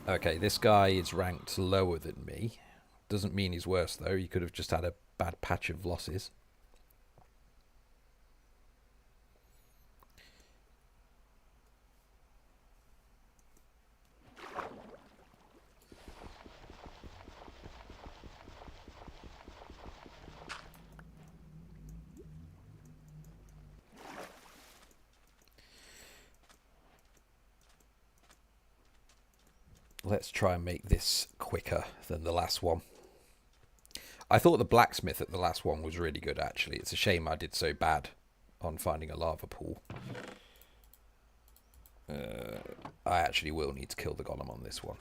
Okay, this guy is ranked lower than me. Doesn't mean he's worse, though. He could have just had a bad patch of losses. Let's try and make this quicker than the last one. I thought the blacksmith at the last one was really good, actually. It's a shame I did so bad on finding a lava pool. I actually will need to kill the golem on this one.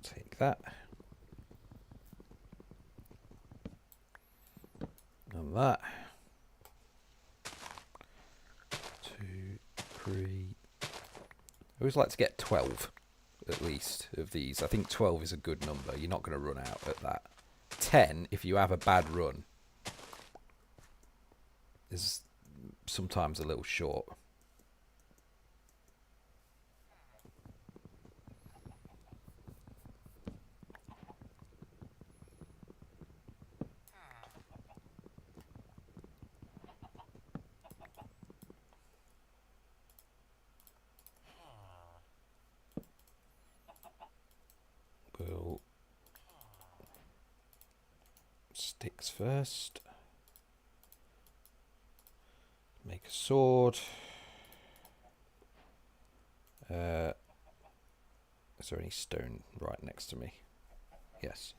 Take that. And that. 2, 3. I always like to get 12 at least of these. I think 12 is a good number. You're not going to run out at that. 10, if you have a bad run, is sometimes a little short. We'll sticks first. Make a sword. Is there any stone right next to me? Yes.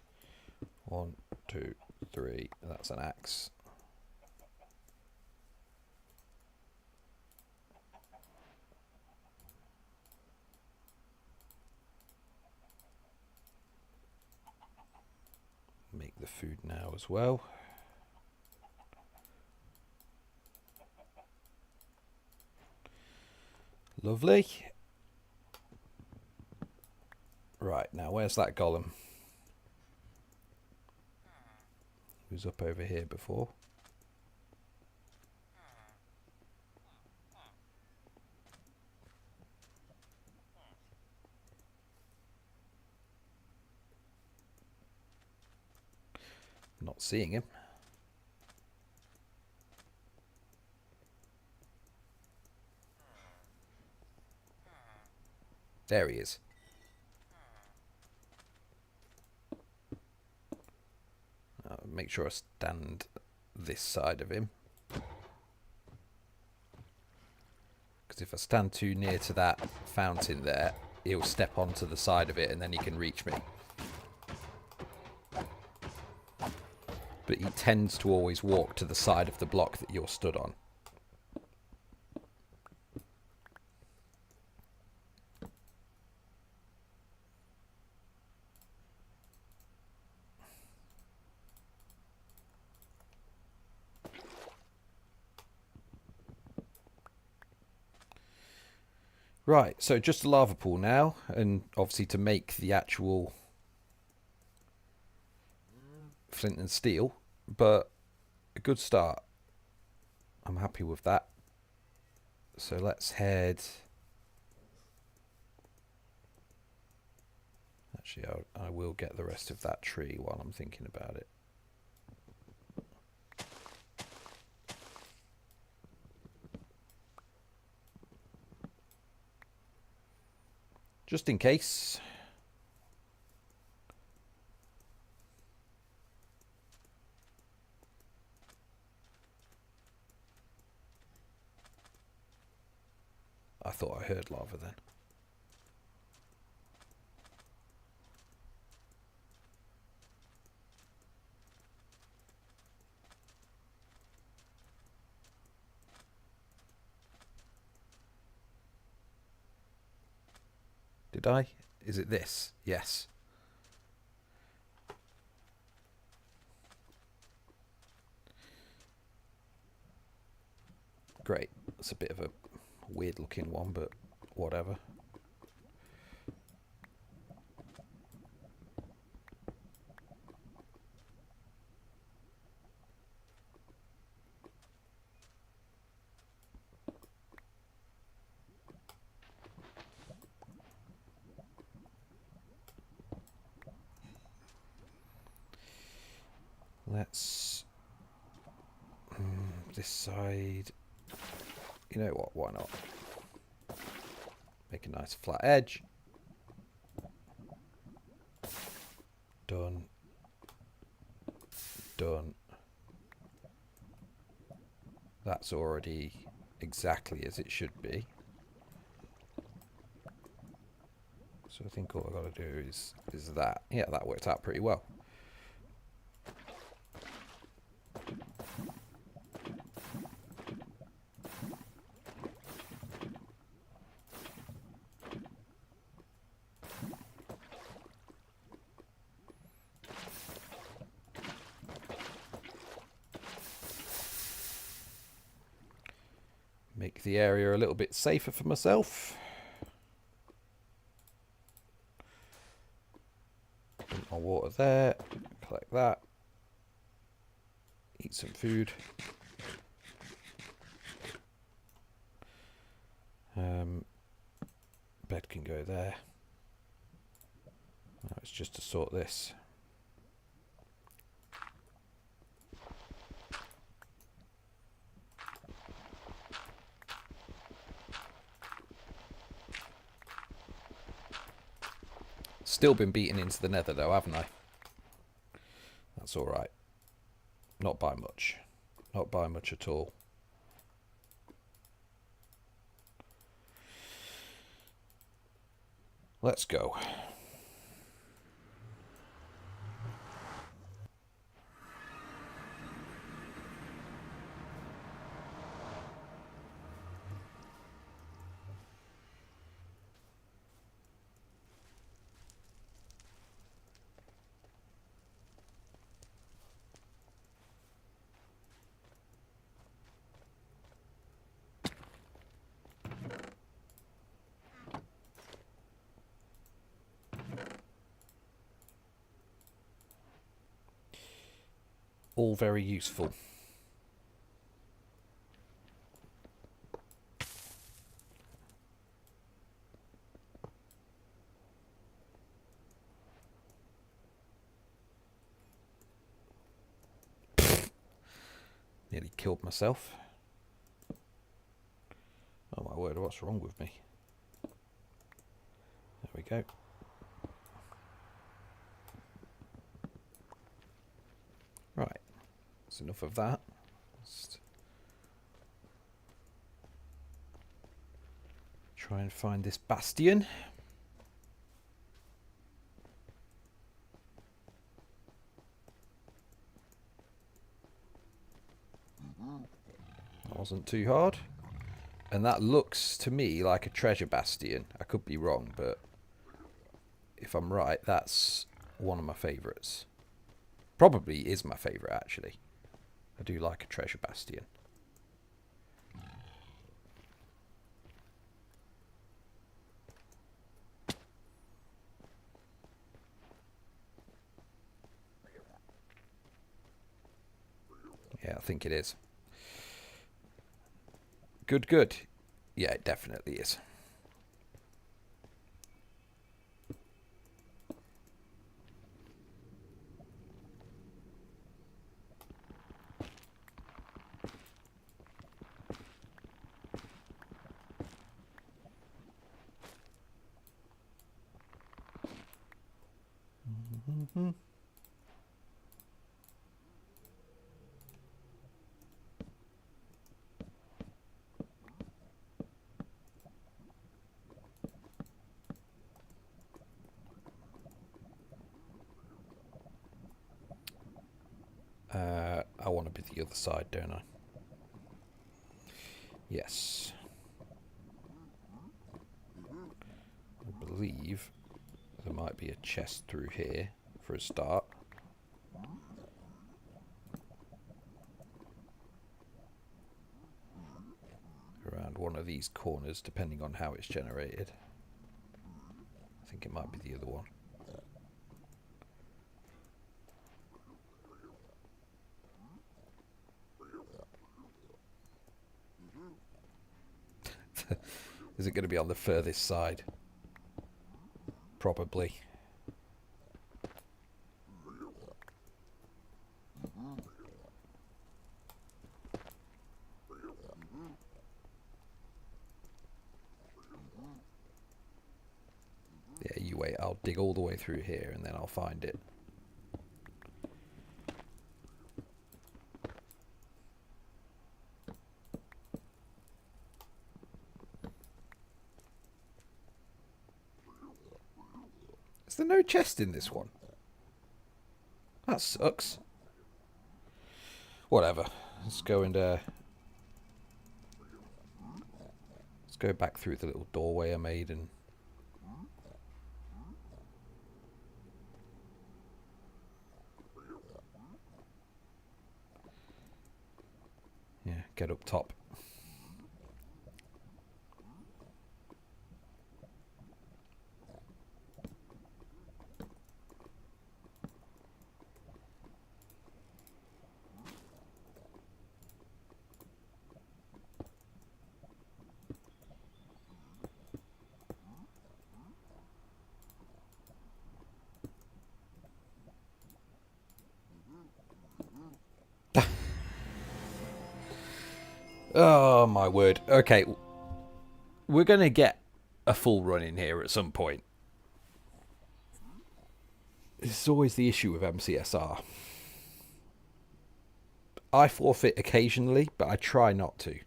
1, 2, 3. That's an axe. Make the food now as well. Lovely. Right, now where's that golem? He was up over here before. Not seeing him. There he is. Make sure I stand this side of him. Because if I stand too near to that fountain there, he'll step onto the side of it and then he can reach me. But he tends to always walk to the side of the block that you're stood on. Right, so just a lava pool now, and obviously to make the actual flint and steel, but a good start. I'm happy with that. So let's head... Actually, I will get the rest of that tree while I'm thinking about it. Just in case. I thought I heard lava then. Did I? Is it this? Yes. Great. It's a bit of a weird looking one, but whatever. Let's... this side... You know what, why not? Make a nice flat edge. Done. Done. That's already exactly as it should be. So I think all I've got to do is that. Yeah, that worked out pretty well. Make the area a little bit safer for myself. Dump my water there. Collect that. Eat some food. Bed can go there. Now it's just to sort this. Still been beaten into the nether though, haven't I? That's alright. Not by much. Not by much at all. Let's go. All very useful. Nearly killed myself. Oh my word, what's wrong with me? There we go. Right, that's enough of that. Just try and find this bastion. That wasn't too hard. And that looks to me like a treasure bastion. I could be wrong, but if I'm right, that's one of my favourites. Probably is my favourite, actually. I do like a treasure bastion. Yeah, I think it is. Good, good. Yeah, it definitely is. Mm-hmm. I want to be the other side, don't I? Yes. I believe there might be a chest through here for a start. Around one of these corners, depending on how it's generated. I think it might be the other one. Is it going to be on the furthest side? Probably. wait, I'll dig all the way through here and then I'll find it. Is there no chest in this one? That sucks. Whatever. Let's go and let's go back through the little doorway I made and yeah, get up top. Oh my word. Okay. We're going to get a full run in here at some point. This is always the issue with MCSR. I forfeit occasionally, but I try not to.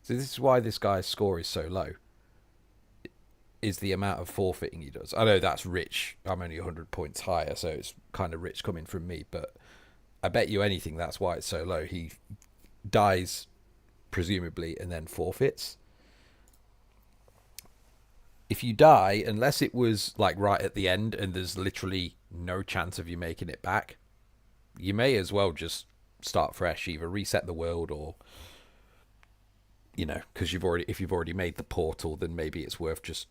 So this is why this guy's score is so low. Is the amount of forfeiting he does. I know that's rich. I'm only 100 points higher, so it's kind of rich coming from me, but I bet you anything that's why it's so low. He dies, presumably, and then forfeits. If you die, unless it was like right at the end and there's literally no chance of you making it back, you may as well just start fresh, either reset the world or, you know, because if you've already made the portal, then maybe it's worth just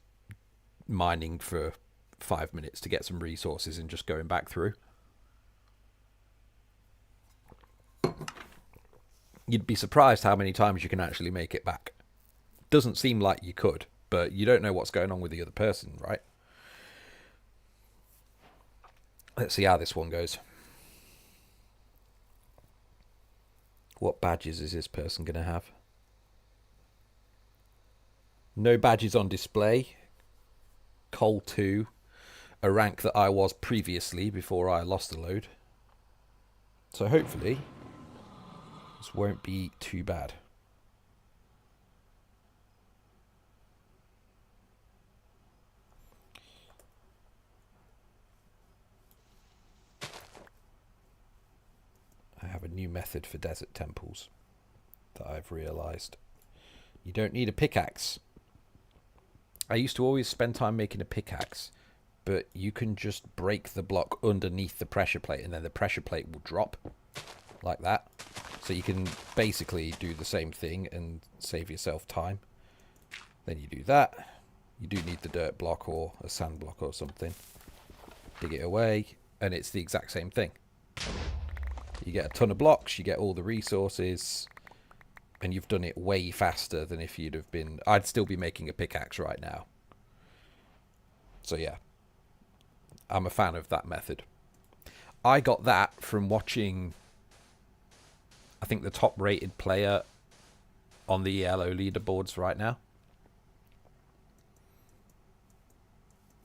mining for 5 minutes to get some resources and just going back through. You'd be surprised how many times you can actually make it back. Doesn't seem like you could, but you don't know what's going on with the other person, right? Let's see how this one goes. What badges is this person going to have? No badges on display. Col 2. A rank that I was previously before I lost a load. So hopefully this won't be too bad. I have a new method for desert temples that I've realised. You don't need a pickaxe. I used to always spend time making a pickaxe, but you can just break the block underneath the pressure plate and then the pressure plate will drop like that. So you can basically do the same thing and save yourself time. Then you do that. You do need the dirt block or a sand block or something. Dig it away, and it's the exact same thing. You get a ton of blocks, you get all the resources, and you've done it way faster than if you'd have been... I'd still be making a pickaxe right now. So yeah, I'm a fan of that method. I got that from watching, I think, the top rated player on the ELO leaderboards right now.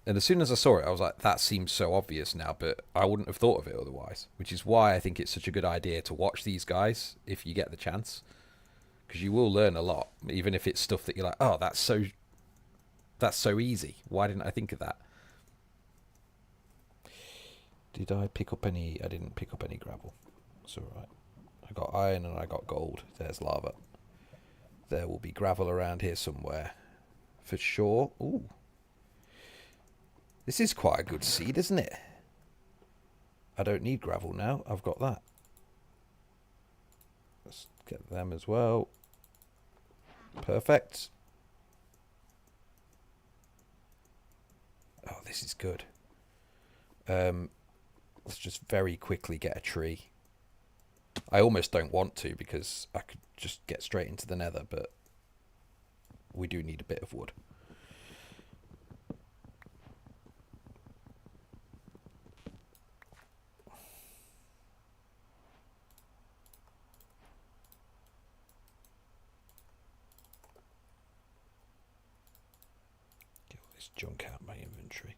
And as soon as I saw it, I was like, that seems so obvious now, but I wouldn't have thought of it otherwise. Which is why I think it's such a good idea to watch these guys if you get the chance. Because you will learn a lot, even if it's stuff that you're like, oh, that's so easy. Why didn't I think of that? Did I pick up any? I didn't pick up any gravel. It's alright. I got iron and I got gold. There's lava. There will be gravel around here somewhere. For sure. Ooh. This is quite a good seed, isn't it? I don't need gravel now. I've got that. Let's get them as well. Perfect. Oh, this is good. Let's just very quickly get a tree. I almost don't want to because I could just get straight into the nether, but we do need a bit of wood. this junk out of my inventory.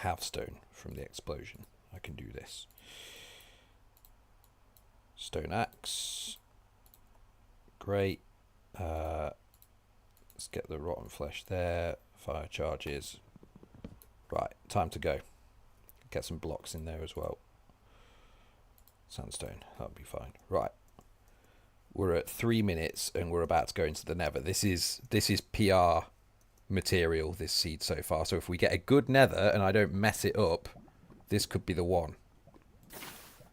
Half stone from the explosion. I can do this. Stone axe. Great. Let's get the rotten flesh there. Fire charges. Right, time to go. Get some blocks in there as well. Sandstone, that'll be fine. Right. We're at 3 minutes and we're about to go into the nether. This is PR material, this seed so far. So if we get a good nether and I don't mess it up, this could be the one.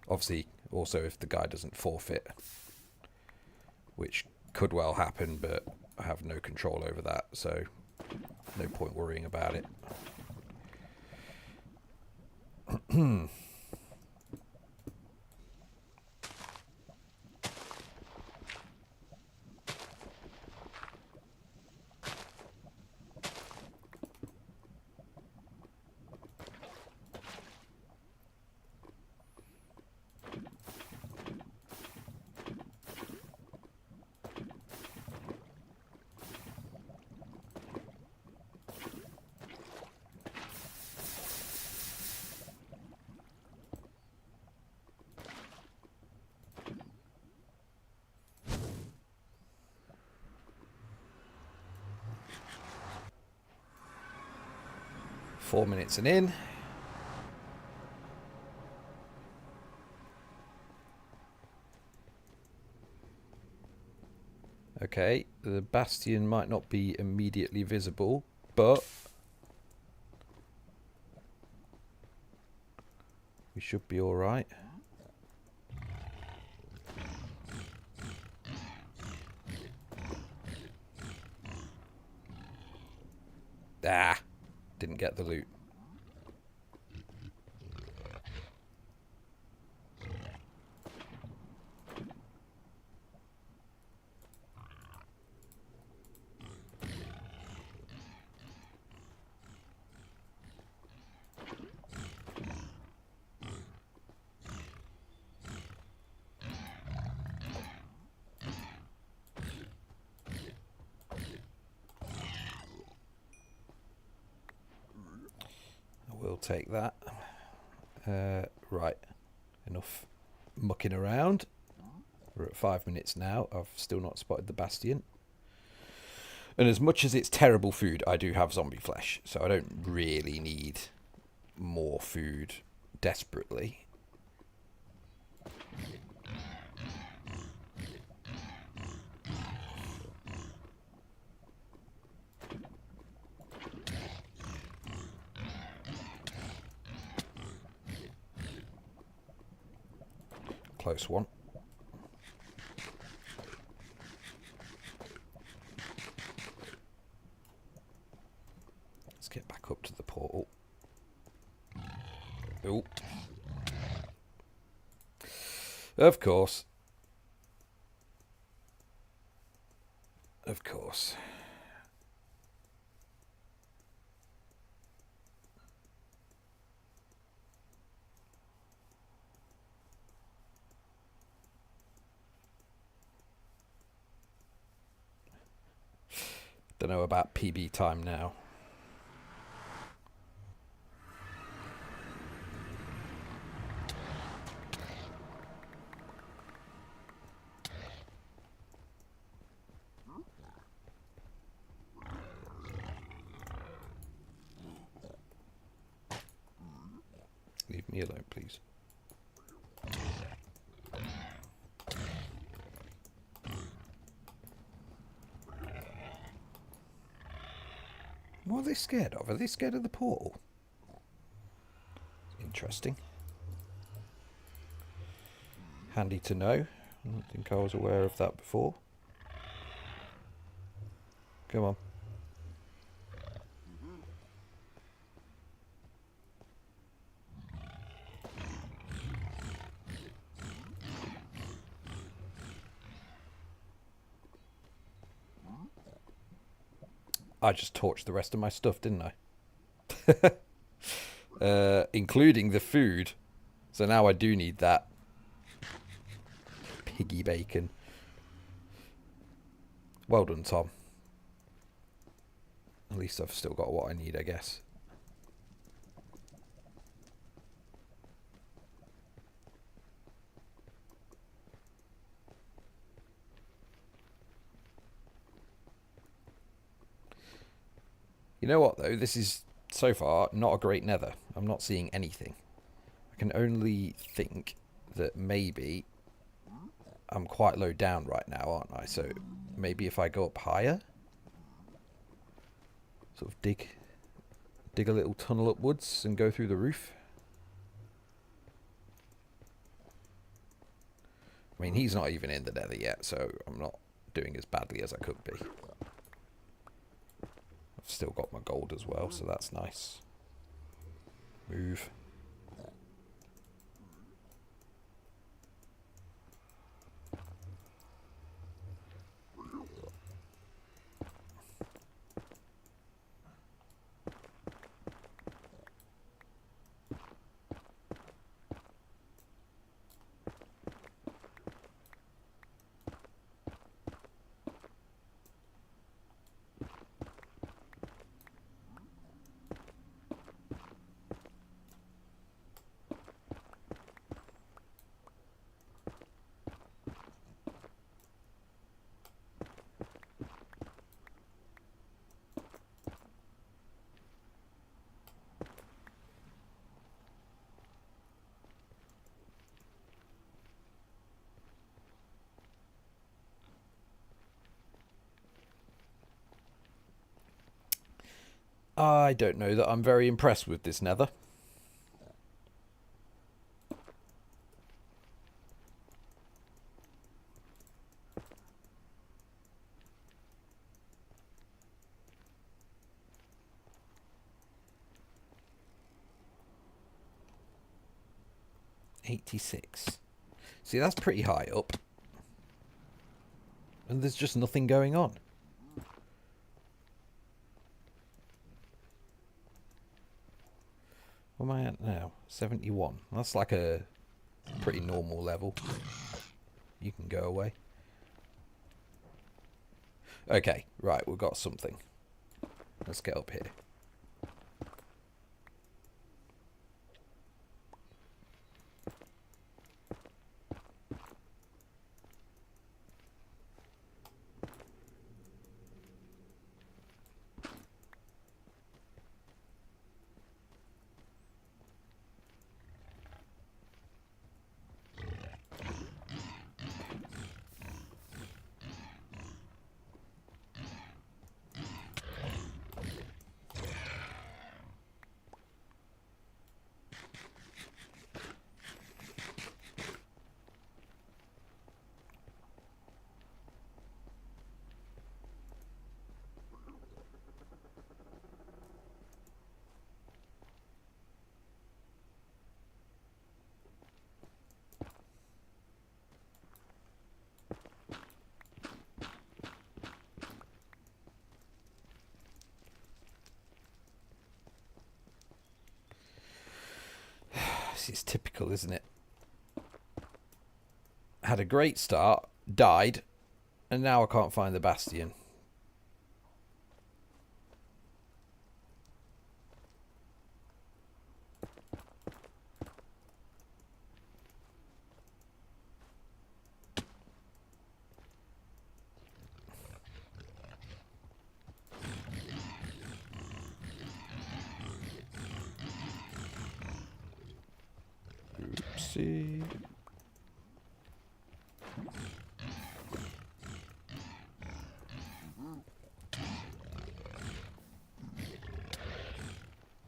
Obviously, also if the guy doesn't forfeit, which could well happen, but I have no control over that, so no point worrying about it. 4 minutes and in. Okay, the bastion might not be immediately visible, but we should be all right. Ah, didn't get the loot. We'll take that. Right, enough mucking around. We're at 5 minutes now. I've still not spotted the bastion. And as much as it's terrible food, I do have zombie flesh, so I don't really need more food desperately. Close one. Let's get back up to the portal. Oh. Of course. Of course. Don't know about PB time now. Leave me alone, please. What are they scared of? Are they scared of the portal? Interesting. Handy to know. I don't think I was aware of that before. Come on. I just torched the rest of my stuff, didn't I? Including the food. So now I do need that piggy bacon. Well done, Tom. At least I've still got what I need, I guess. You know what, though? This is, so far, not a great nether. I'm not seeing anything. I can only think that maybe I'm quite low down right now, aren't I? So maybe if I go up higher, sort of dig a little tunnel upwards and go through the roof. I mean, he's not even in the nether yet, so I'm not doing as badly as I could be. I've still got my gold as well, so that's nice. Move. I don't know that I'm very impressed with this nether. $86. See, that's pretty high up. And there's just nothing going on. What am I at now? 71. That's like a pretty normal level. You can go away. Okay, right, we've got something. Let's get up here. It's typical, isn't it? Had a great start, died, and now I can't find the bastion. Oopsie.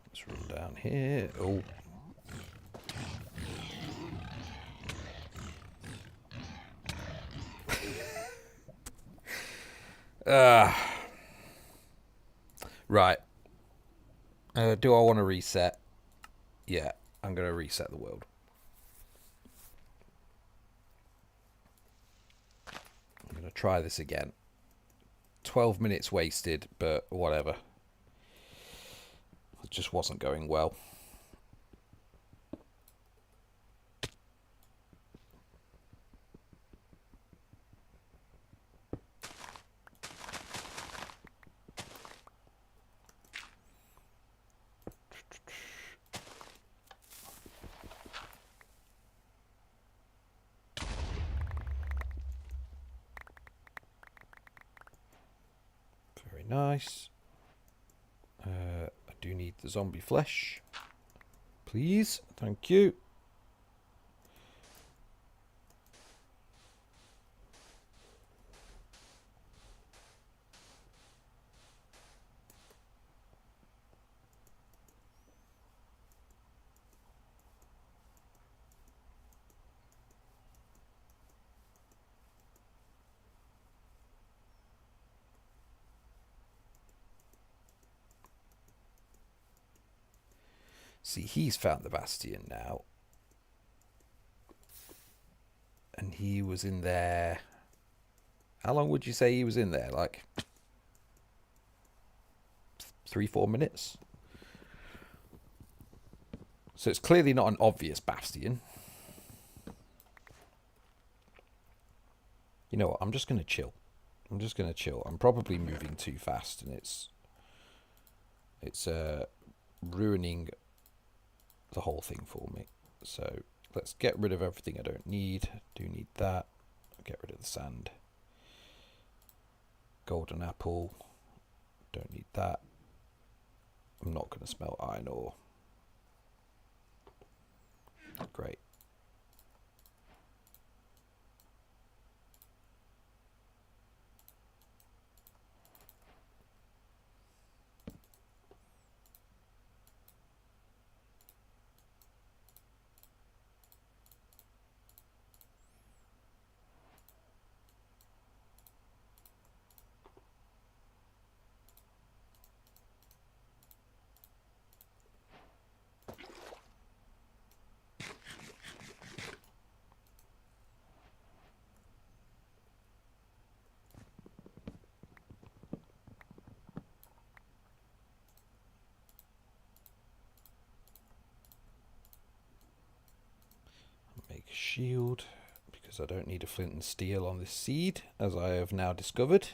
Let's run down here. Oh. Right. Do I want to reset? Yeah, I'm going to reset the world. I'm going to try this again. 12 minutes wasted, but whatever. It just wasn't going well. Very nice. I do need the zombie flesh. Please. Thank you. See, he's found the bastion now. And he was in there. How long would you say he was in there? Like 3-4 minutes? So it's clearly not an obvious bastion. You know what? I'm just going to chill. I'm probably moving too fast, and it's ruining the whole thing for me. So let's get rid of everything I don't need. Do need that. Get rid of the sand. Golden apple. Don't need that. I'm not going to smelt iron ore. Great. Make a shield, because I don't need a flint and steel on this seed, as I have now discovered.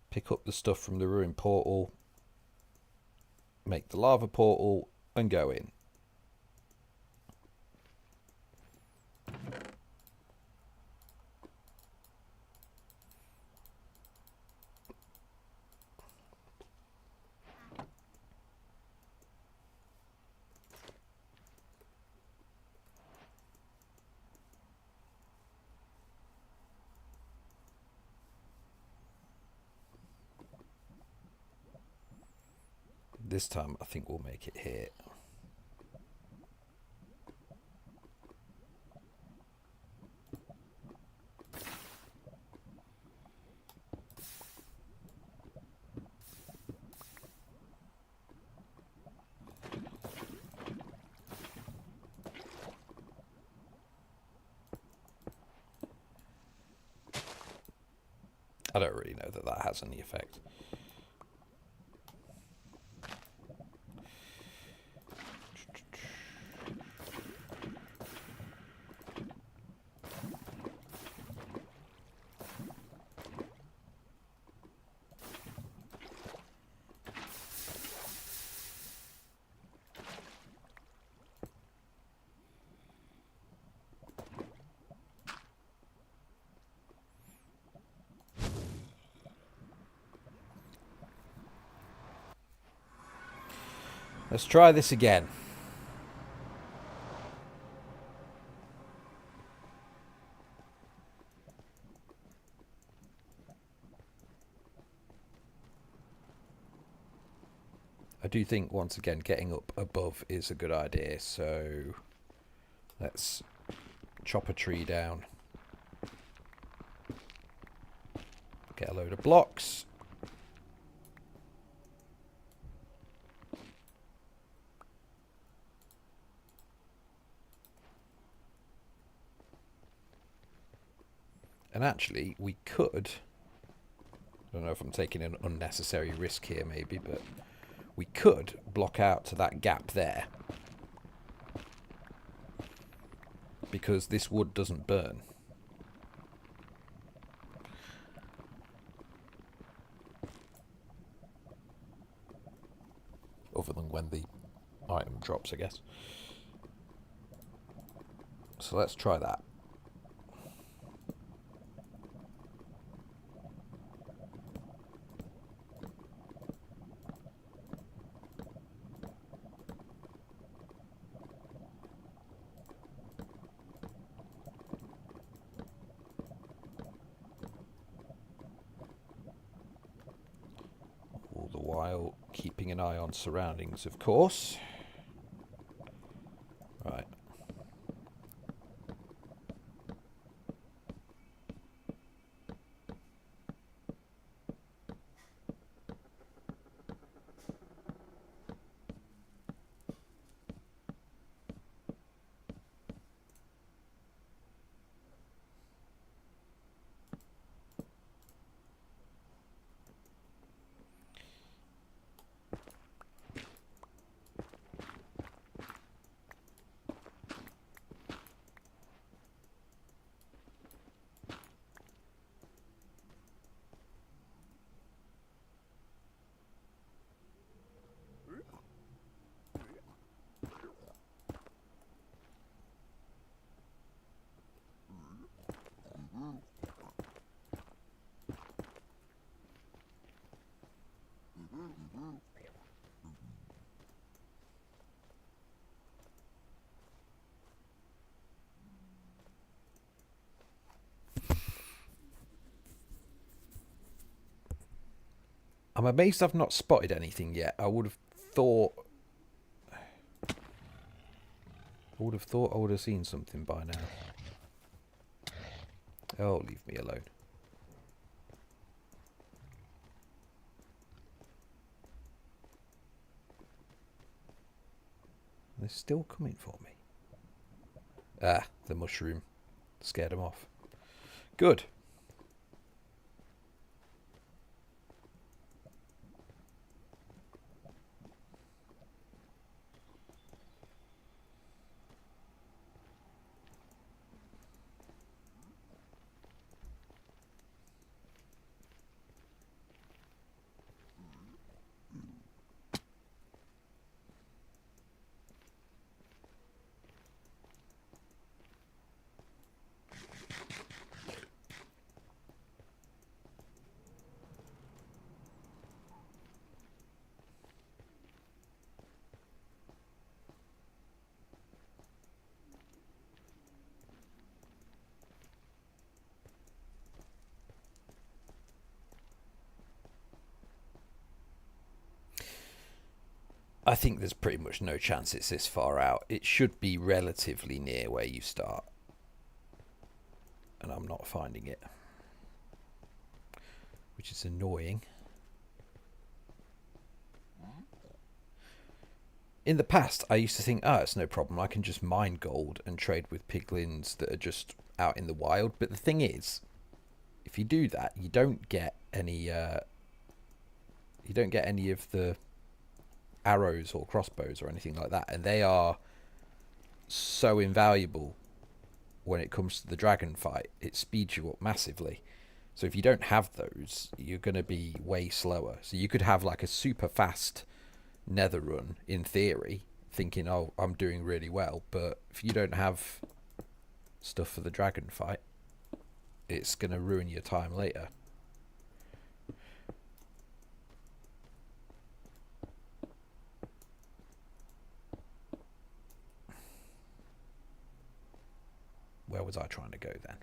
Pick up the stuff from the ruined portal, make the lava portal, and go in. This time I think we'll make it here. I don't really know that that has any effect. Let's try this again. I do think, once again, getting up above is a good idea, so let's chop a tree down. Get a load of blocks. And actually, we could... I don't know if I'm taking an unnecessary risk here, maybe, but we could block out to that gap there. Because this wood doesn't burn. Other than when the item drops, I guess. So let's try that. All the while keeping an eye on surroundings, of course. Right. I'm amazed I've not spotted anything yet. I would have thought I would have seen something by now. Oh, leave me alone. They're still coming for me. Ah, the mushroom. Scared them off. Good. I think there's pretty much no chance it's this far out. It should be relatively near where you start. And I'm not finding it. Which is annoying. In the past, I used to think, oh, it's no problem. I can just mine gold and trade with piglins that are just out in the wild. But the thing is, if you do that, you don't get any of the arrows or crossbows or anything like that, and they are so invaluable when it comes to the dragon fight. It speeds you up massively. So if you don't have those, you're going to be way slower. So you could have like a super fast nether run in theory, thinking, oh, I'm doing really well, but if you don't have stuff for the dragon fight, it's going to ruin your time later. Where was I trying to go then?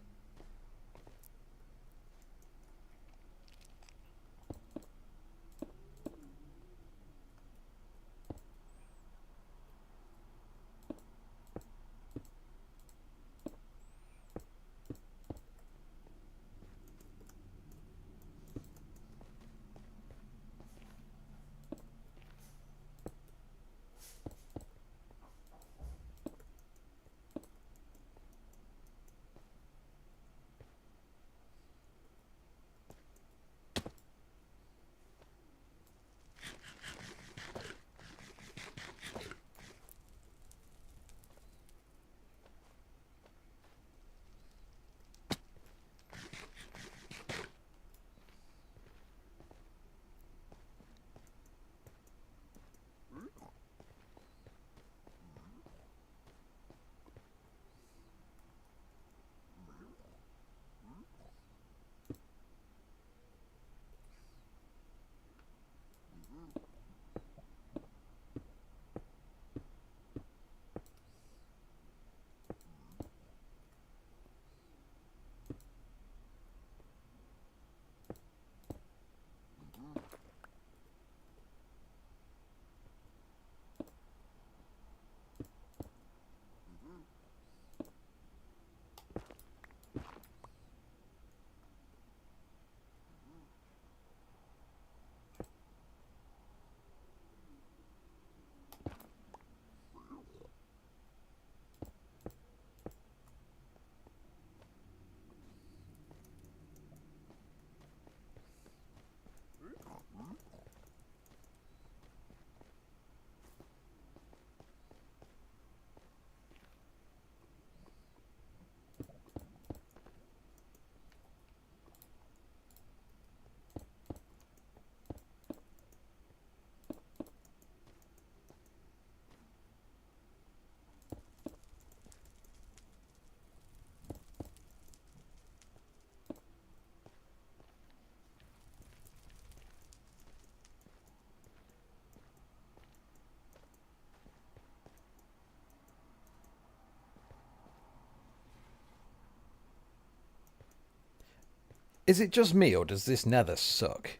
Is it just me, or does this nether suck?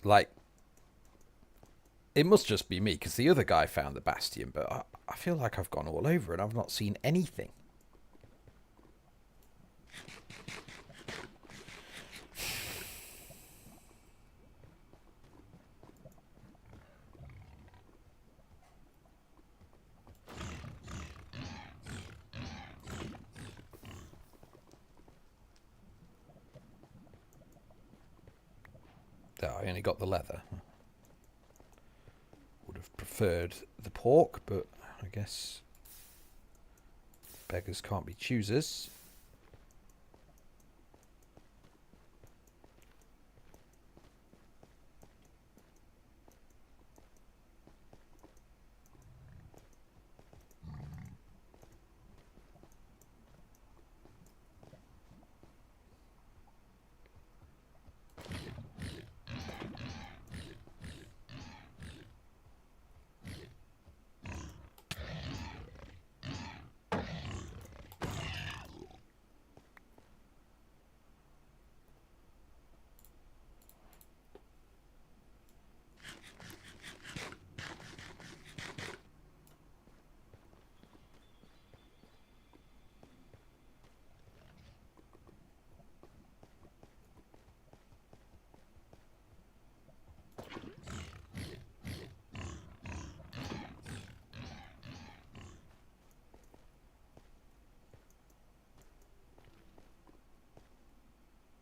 Like, it must just be me, because the other guy found the bastion, but I feel like I've gone all over and I've not seen anything. Oh, I only got the leather. Would have preferred the pork, but I guess beggars can't be choosers.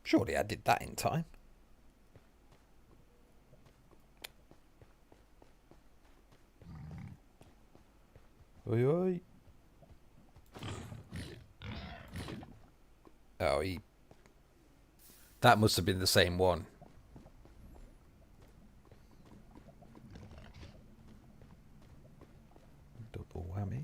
Surely I did that in time. Oi, oi. Oh, he... That must have been the same one. Double whammy.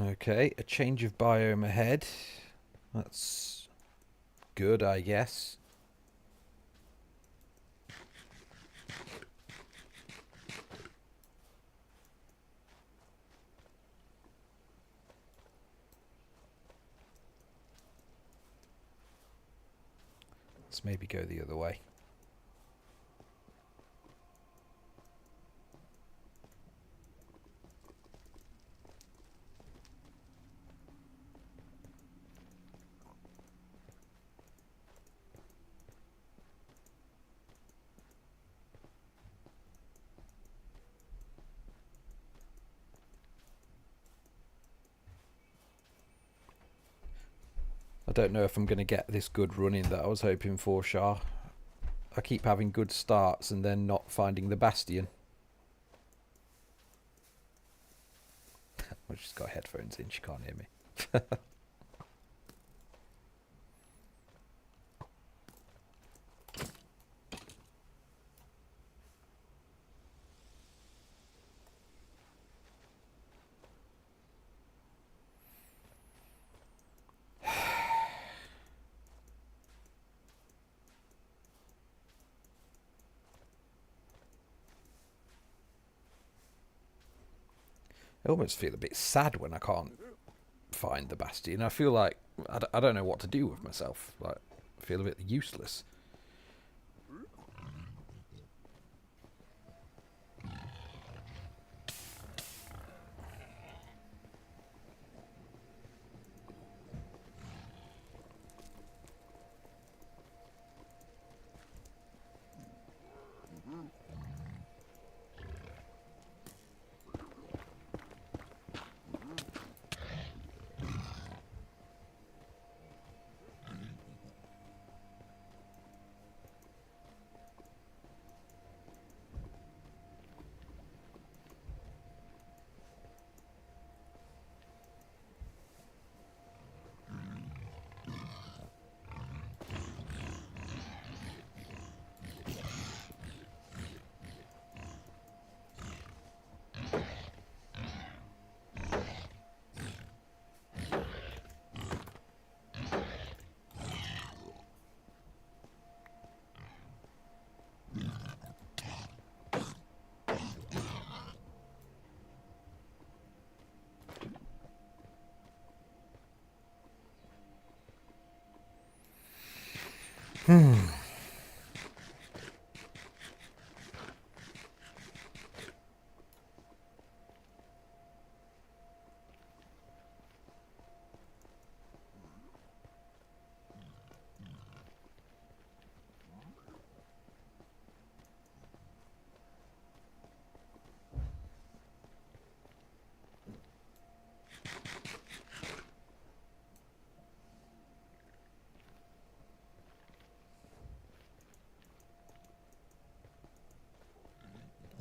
Okay, a change of biome ahead. That's good, I guess. Let's maybe go the other way. I don't know if I'm going to get this good running that I was hoping for, Shah. I keep having good starts and then not finding the bastion. Well, she's got headphones in, she can't hear me. I almost feel a bit sad when I can't find the bastion. I feel like I don't know what to do with myself. Like, I feel a bit useless.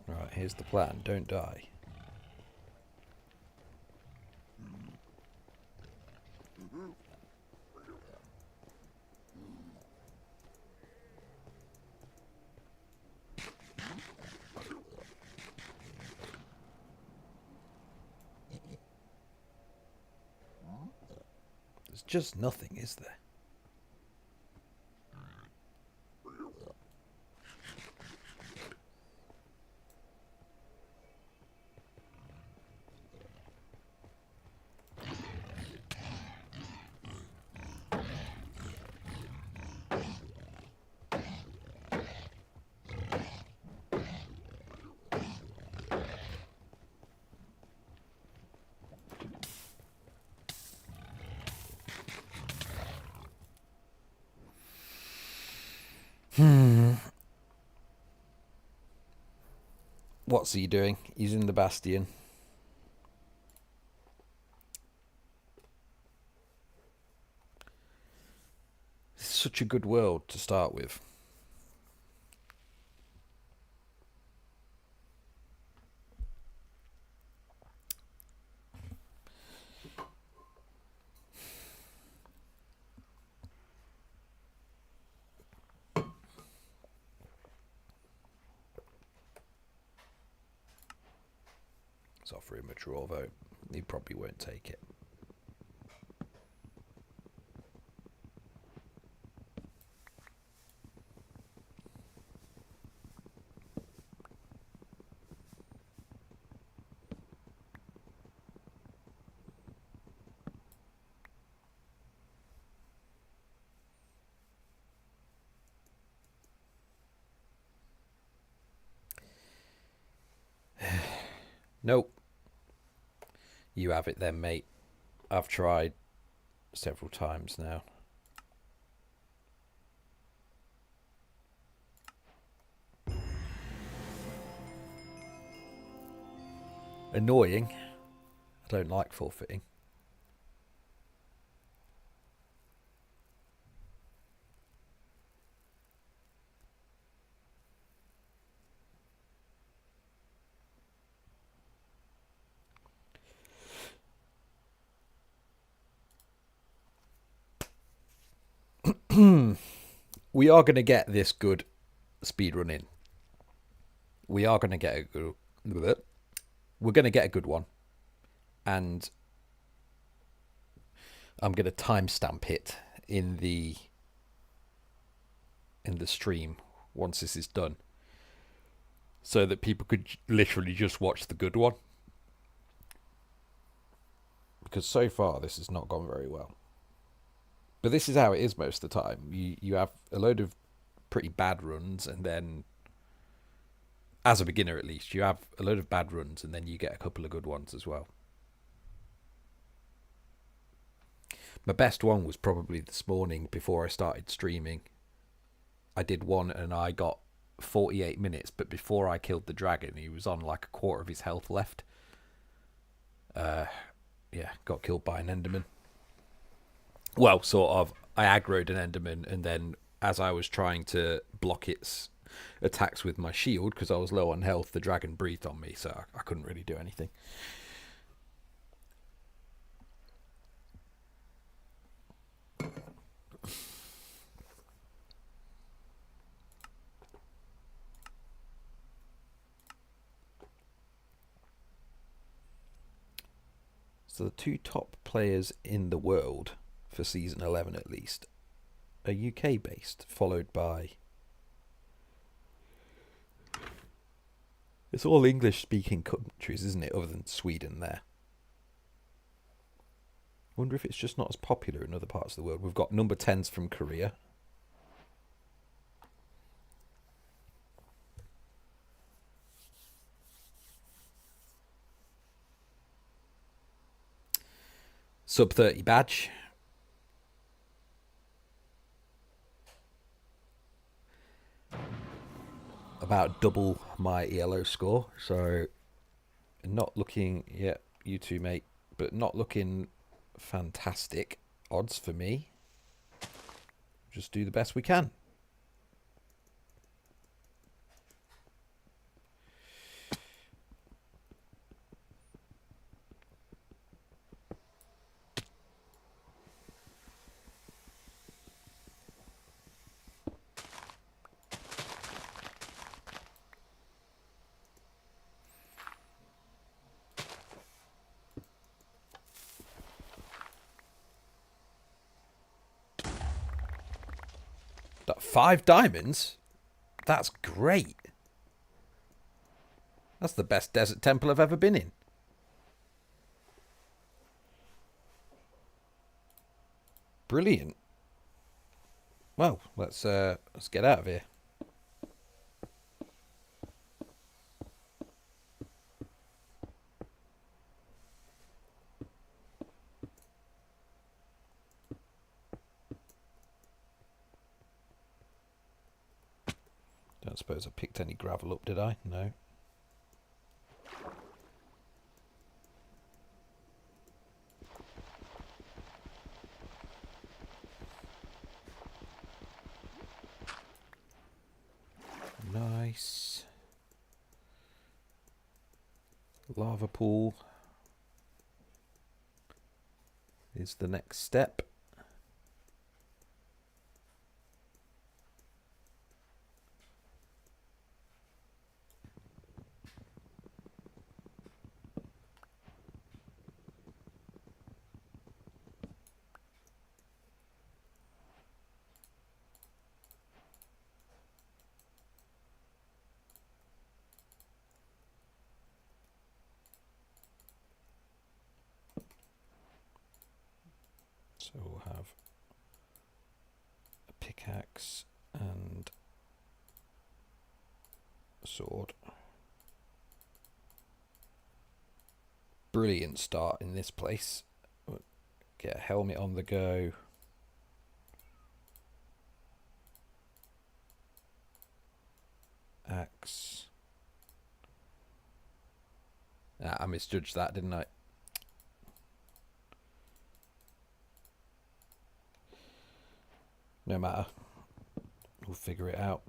Right, here's the plan. Don't die. There's just nothing, is there? What's he doing? He's in the bastion. It's such a good world to start with. Let's offer him a draw vote. He probably won't take it. Nope. You have it then, mate. I've tried several times now. Annoying. I don't like forfeiting. We are going to get this good speedrunning. We are going to get a good... We're going to get a good one. And I'm going to timestamp it in the stream once this is done, so that people could literally just watch the good one. Because so far this has not gone very well. But this is how it is most of the time. You have a load of pretty bad runs, and then, as a beginner at least, you have a load of bad runs, and then you get a couple of good ones as well. My best one was probably this morning before I started streaming. I did one and I got 48 minutes, but before I killed the dragon, he was on like a quarter of his health left. Yeah, got killed by an enderman. Well, sort of. I aggroed an enderman, and then as I was trying to block its attacks with my shield, because I was low on health, the dragon breathed on me, so I couldn't really do anything. So the two top players in the world for season 11 at least are UK based, followed by... It's all English speaking countries, isn't it, other than Sweden there. I wonder if it's just not as popular in other parts of the world. We've got number 10s from Korea. Sub 30 badge. About double my ELO score. So not looking, yeah, you too, mate, but not looking fantastic odds for me. Just do the best we can. That 5 diamonds? That's great. That's the best desert temple I've ever been in. Brilliant. Well, let's get out of here. Don't suppose I picked any gravel up, did I? No. Nice. Lava pool is the next step. So we'll have a pickaxe and a sword. Brilliant start in this place. Get a helmet on the go. Axe. I misjudged that, didn't I? No matter. We'll figure it out.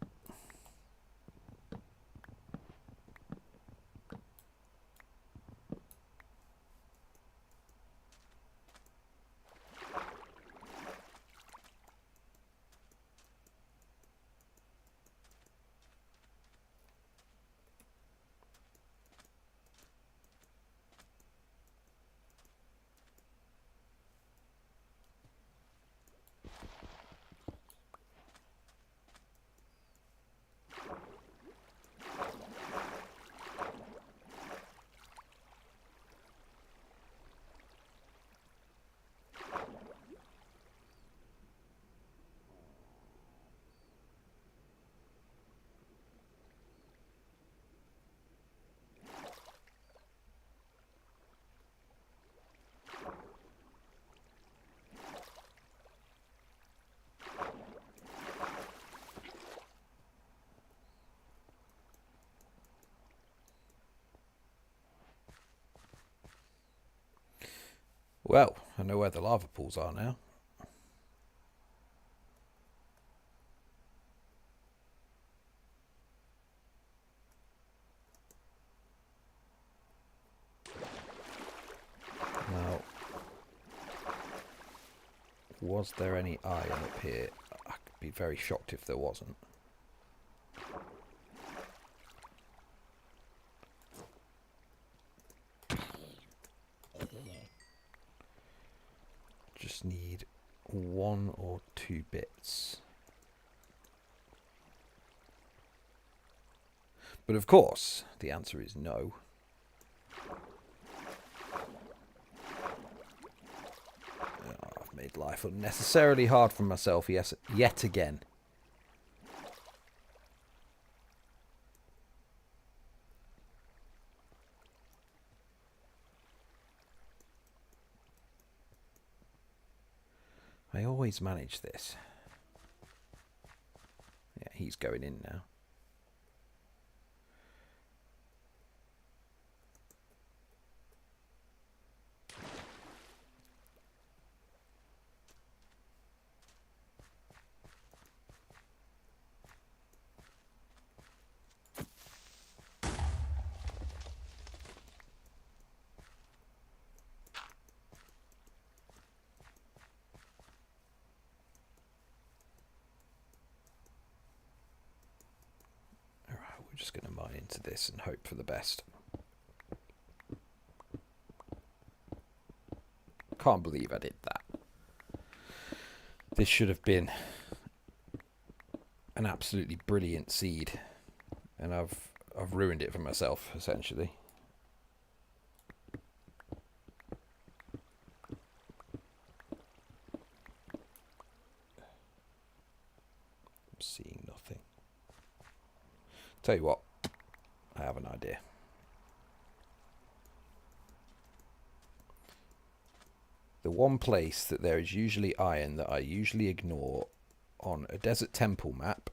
Well, I know where the lava pools are now. Now, was there any iron up here? I could be very shocked if there wasn't. Just need 1 or 2 bits. But of course, the answer is no. I've made life unnecessarily hard for myself yet again. I always manage this. Yeah, he's going in now. We're just going to mine into this and hope for the best. Can't believe I did that. This should have been an absolutely brilliant seed, and I've ruined it for myself, essentially. I'm seeing nothing. Tell you what, I have an idea. The one place that there is usually iron that I usually ignore on a desert temple map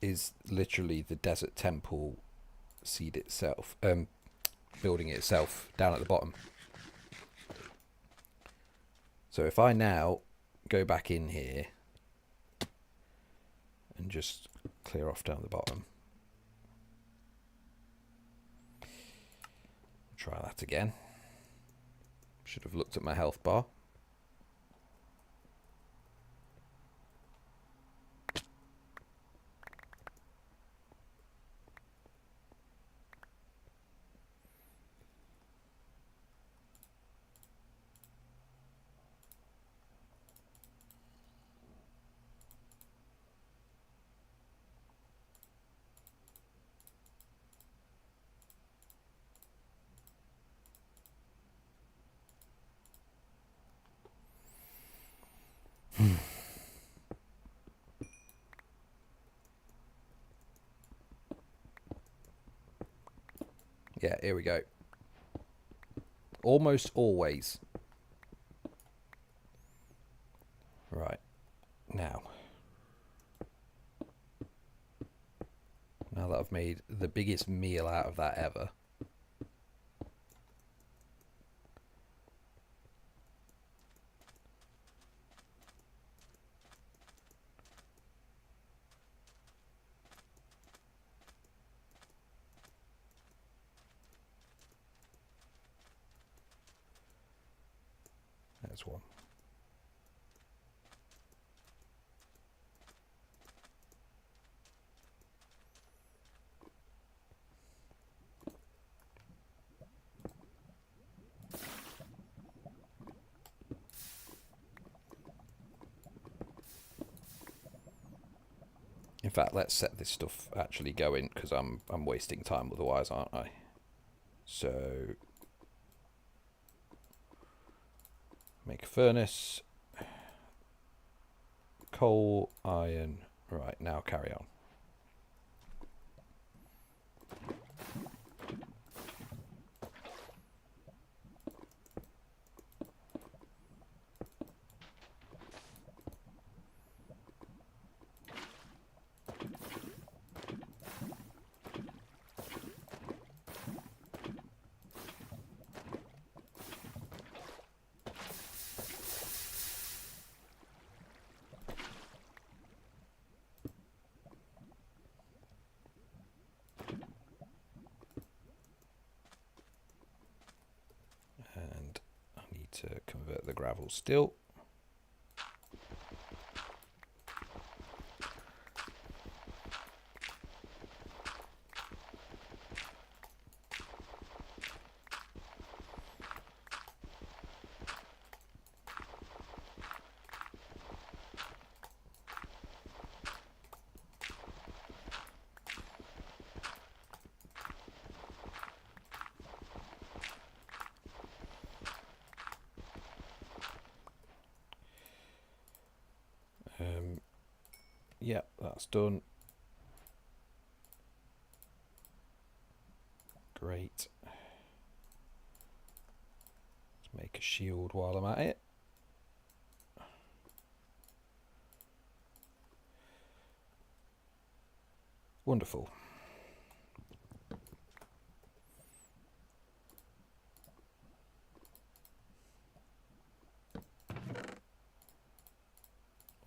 is literally the desert temple seed itself, building itself down at the bottom. So if I now go back in here and just clear off down the bottom, try that again. Should have looked at my health bar. Yeah, here we go. Almost always. Right. Now that I've made the biggest meal out of that ever, there's one. In fact, let's set this stuff actually going, because I'm wasting time otherwise, aren't I? So make a furnace, coal, iron. Right, now carry on. And I need to convert the gravel still. Yeah, that's done. Great. Let's make a shield while I'm at it. Wonderful.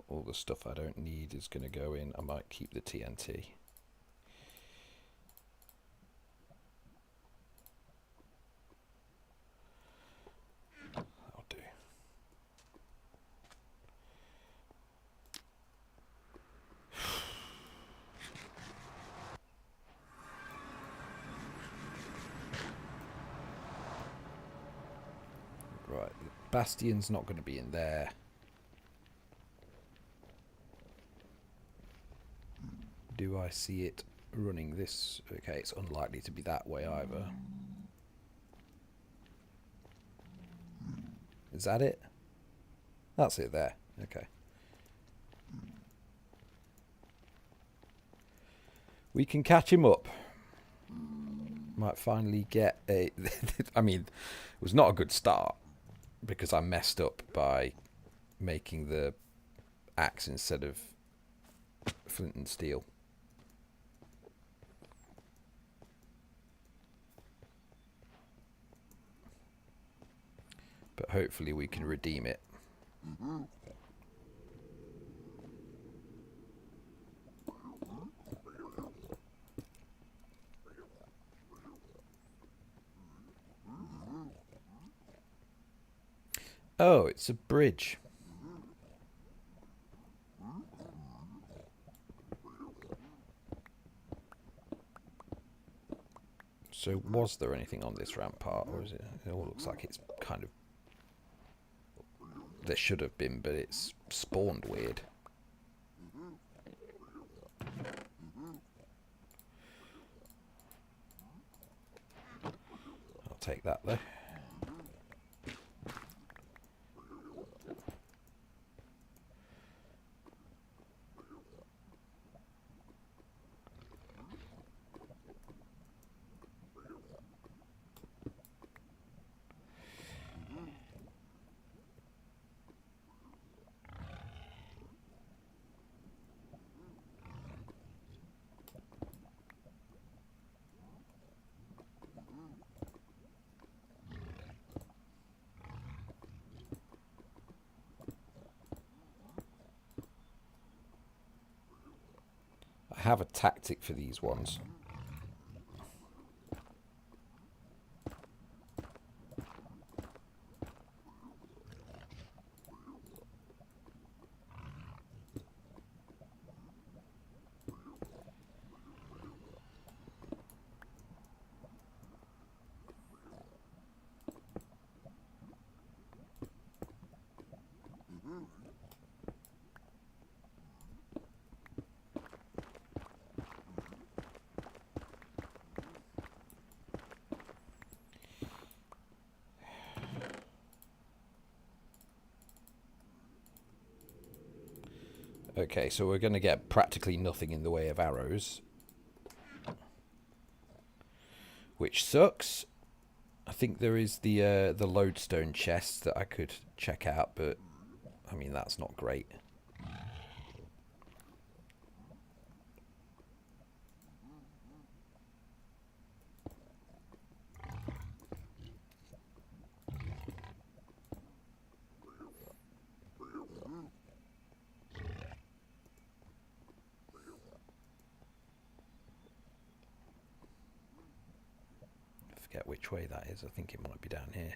All the stuff I don't need is going to go in. I might keep the TNT. That'll do. Right, the bastion's not going to be in there. Do I see it running this? Okay, it's unlikely to be that way either. Is that it? That's it there. Okay. We can catch him up. Might finally get a... I mean, it was not a good start because I messed up by making the axe instead of flint and steel. But hopefully we can redeem it. Oh, it's a bridge. So was there anything on this rampart, or is it? It all looks like it's kind of... There should have been, but it's spawned weird. I'll take that though. I have a tactic for these ones. Okay, so we're going to get practically nothing in the way of arrows, which sucks. I think there is the lodestone chest that I could check out, but I mean that's not great. Forget which way that is. I think it might be down here.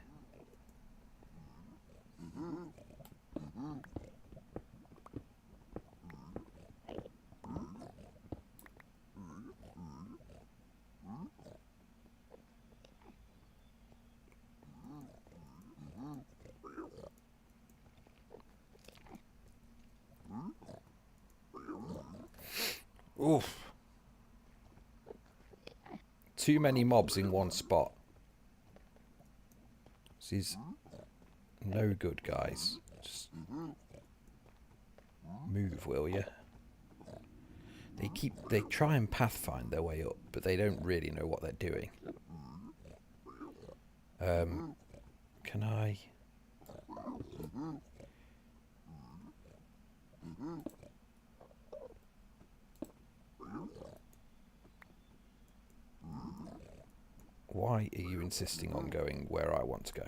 Oof. Too many mobs in one spot. This is no good, guys. Just move, will you? They try and pathfind their way up, but they don't really know what they're doing. Can I? Why are you insisting on going where I want to go?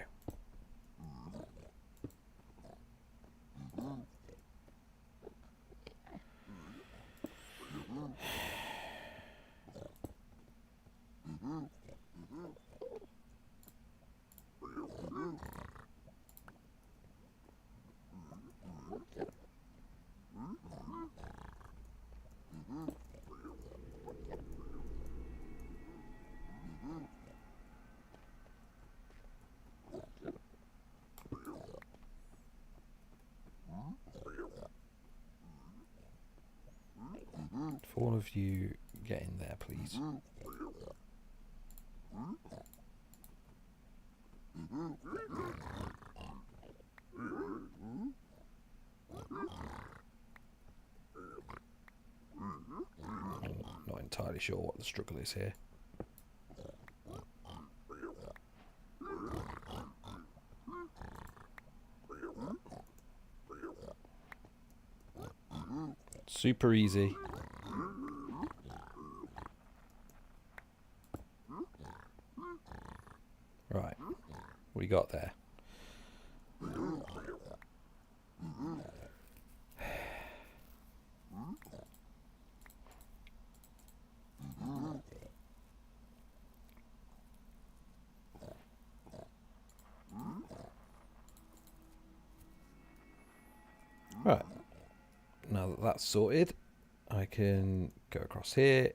If all of you get in there, please. Not entirely sure what the struggle is here. Super easy. Right, what do you got there? Right, now that that's sorted, I can go across here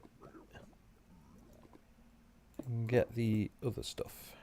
and get the other stuff.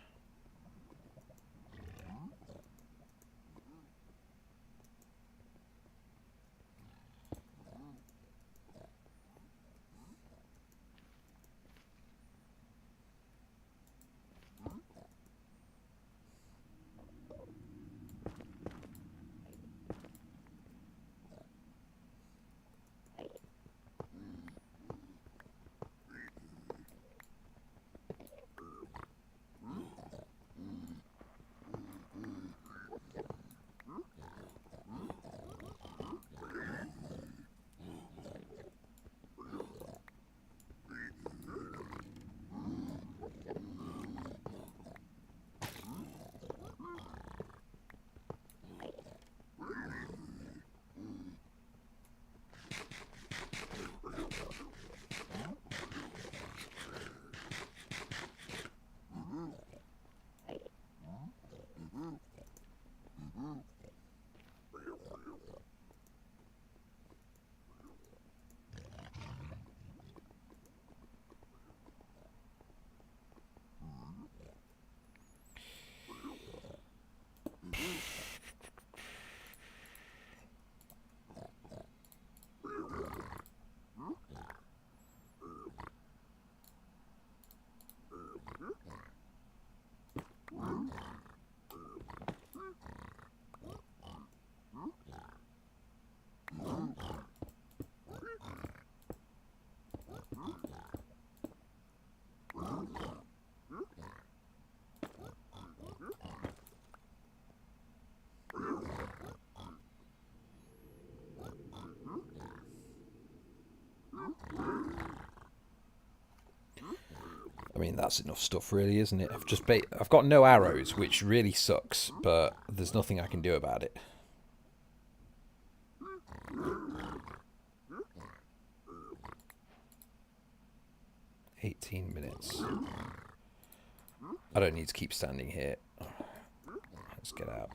I mean, that's enough stuff, really, isn't it? I've got no arrows, which really sucks, but there's nothing I can do about it. $18. I don't need to keep standing here. Let's get out.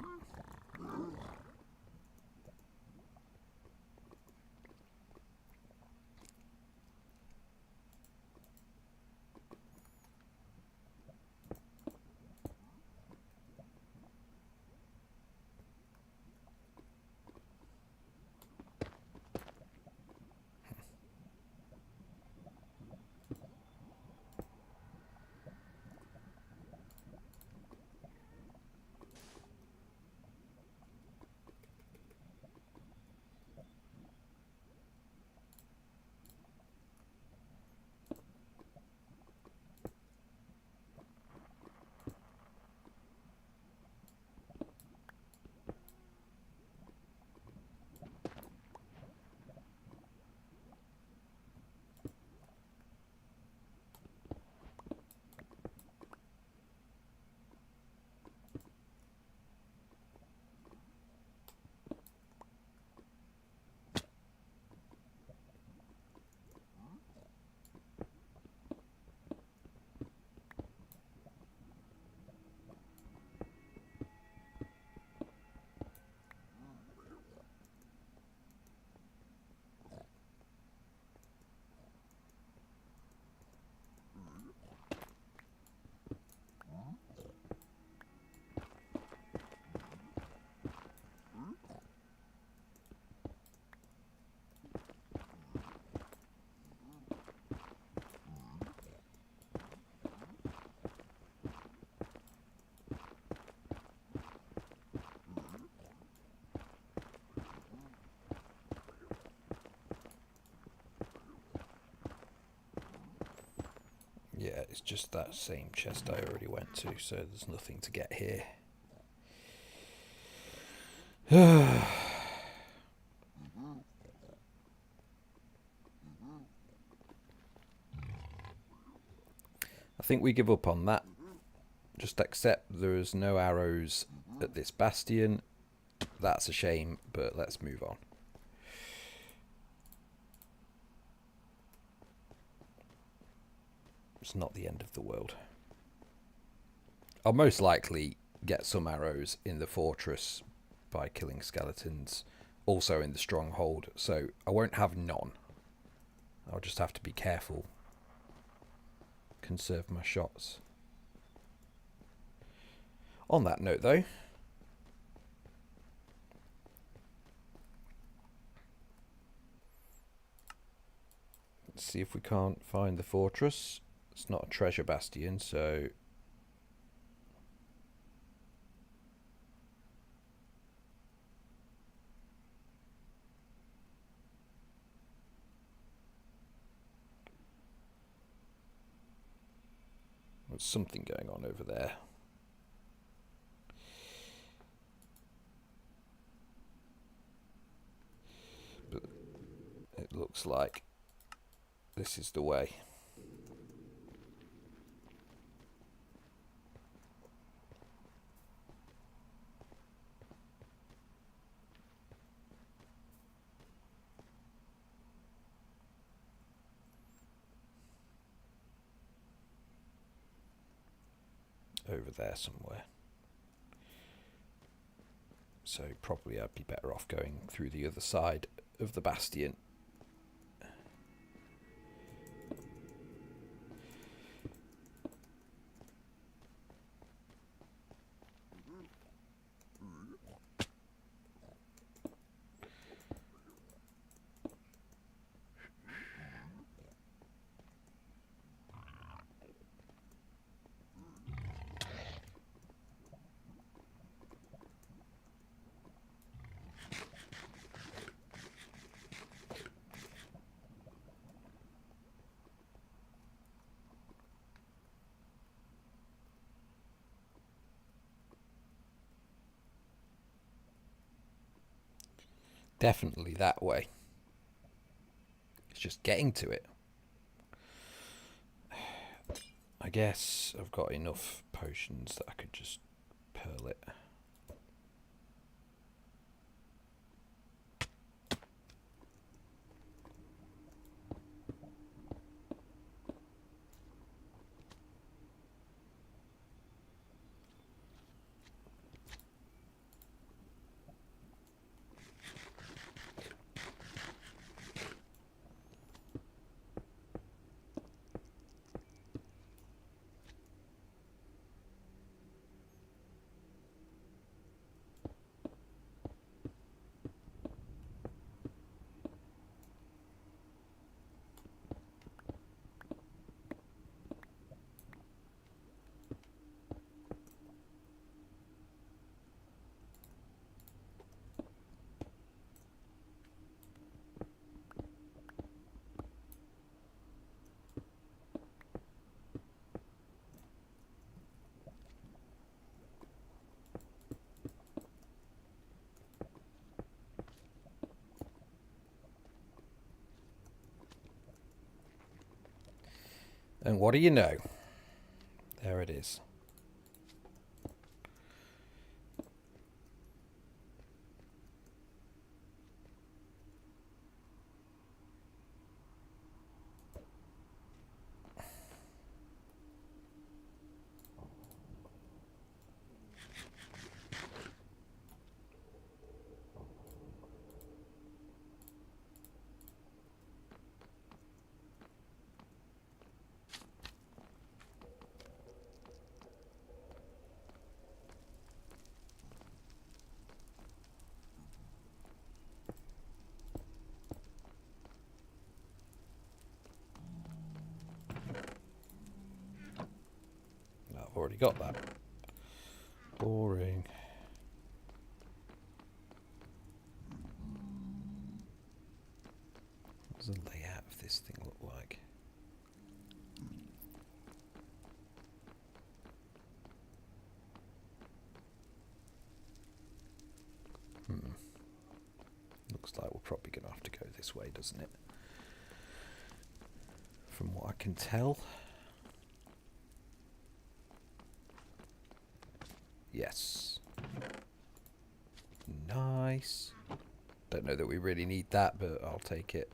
Yeah, it's just that same chest I already went to, so there's nothing to get here. I think we give up on that. Just accept there's no arrows at this bastion. That's a shame, but let's move on. It's not the end of the world. I'll most likely get some arrows in the fortress by killing skeletons, also in the stronghold, so I won't have none. I'll just have to be careful, conserve my shots. On that note though, let's see if we can't find the fortress. It's not a treasure bastion, so there's something going on over there. But it looks like this is the way. Over there somewhere. So probably I'd be better off going through the other side of the bastion. Definitely that way. It's just getting to it. I guess I've got enough potions that I could just pearl it. And what do you know? There it is. I've already got that. Boring. What does the layout of this thing look like? this way, doesn't it? From what I can tell. Yes. Nice. Don't know that we really need that, but I'll take it.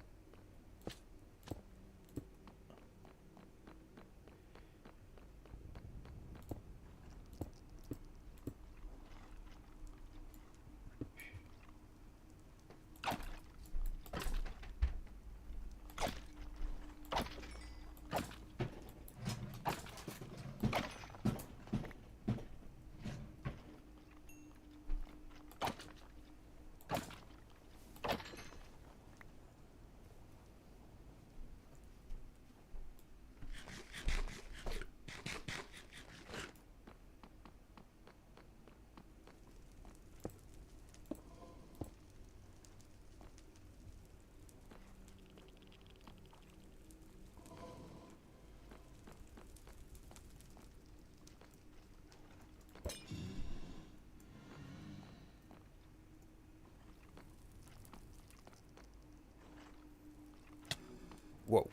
Whoa.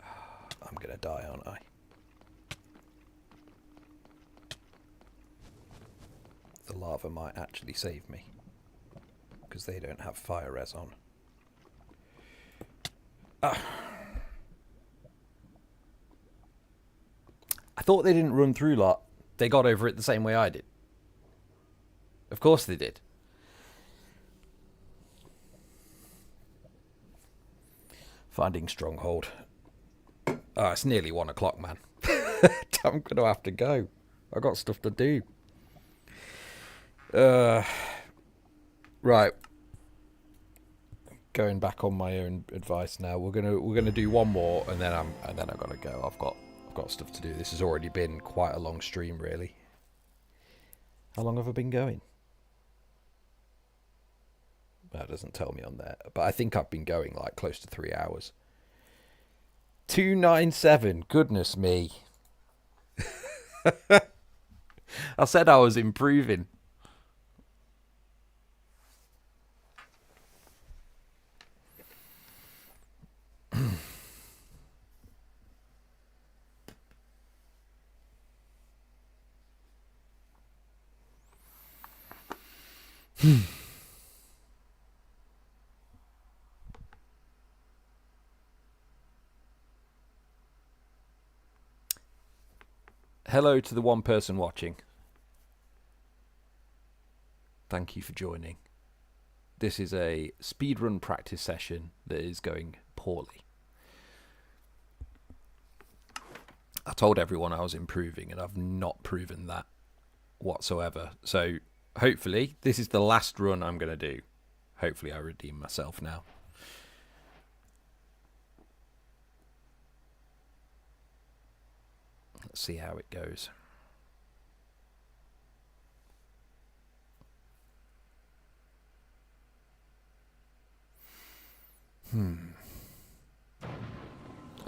I'm gonna die, aren't I? The lava might actually save me, because they don't have fire res on. Ah. I thought they didn't run through lot. They got over it the same way I did. Of course they did. Finding stronghold. Oh, it's nearly 1 o'clock, man. I'm going to have to go. I've got stuff to do. Right. Going back on my own advice now. We're gonna do one more, and then I've got to go. I've got stuff to do. This has already been quite a long stream, really. How long have I been going? That doesn't tell me on there, but I think I've been going like close to 3 hours. 297. Goodness me. I said I was improving. Hello to the one person watching. Thank you for joining. This is a speedrun practice session that is going poorly. I told everyone I was improving, and I've not proven that whatsoever. So hopefully this is the last run I'm going to do. Hopefully I redeem myself now. Let's see how it goes.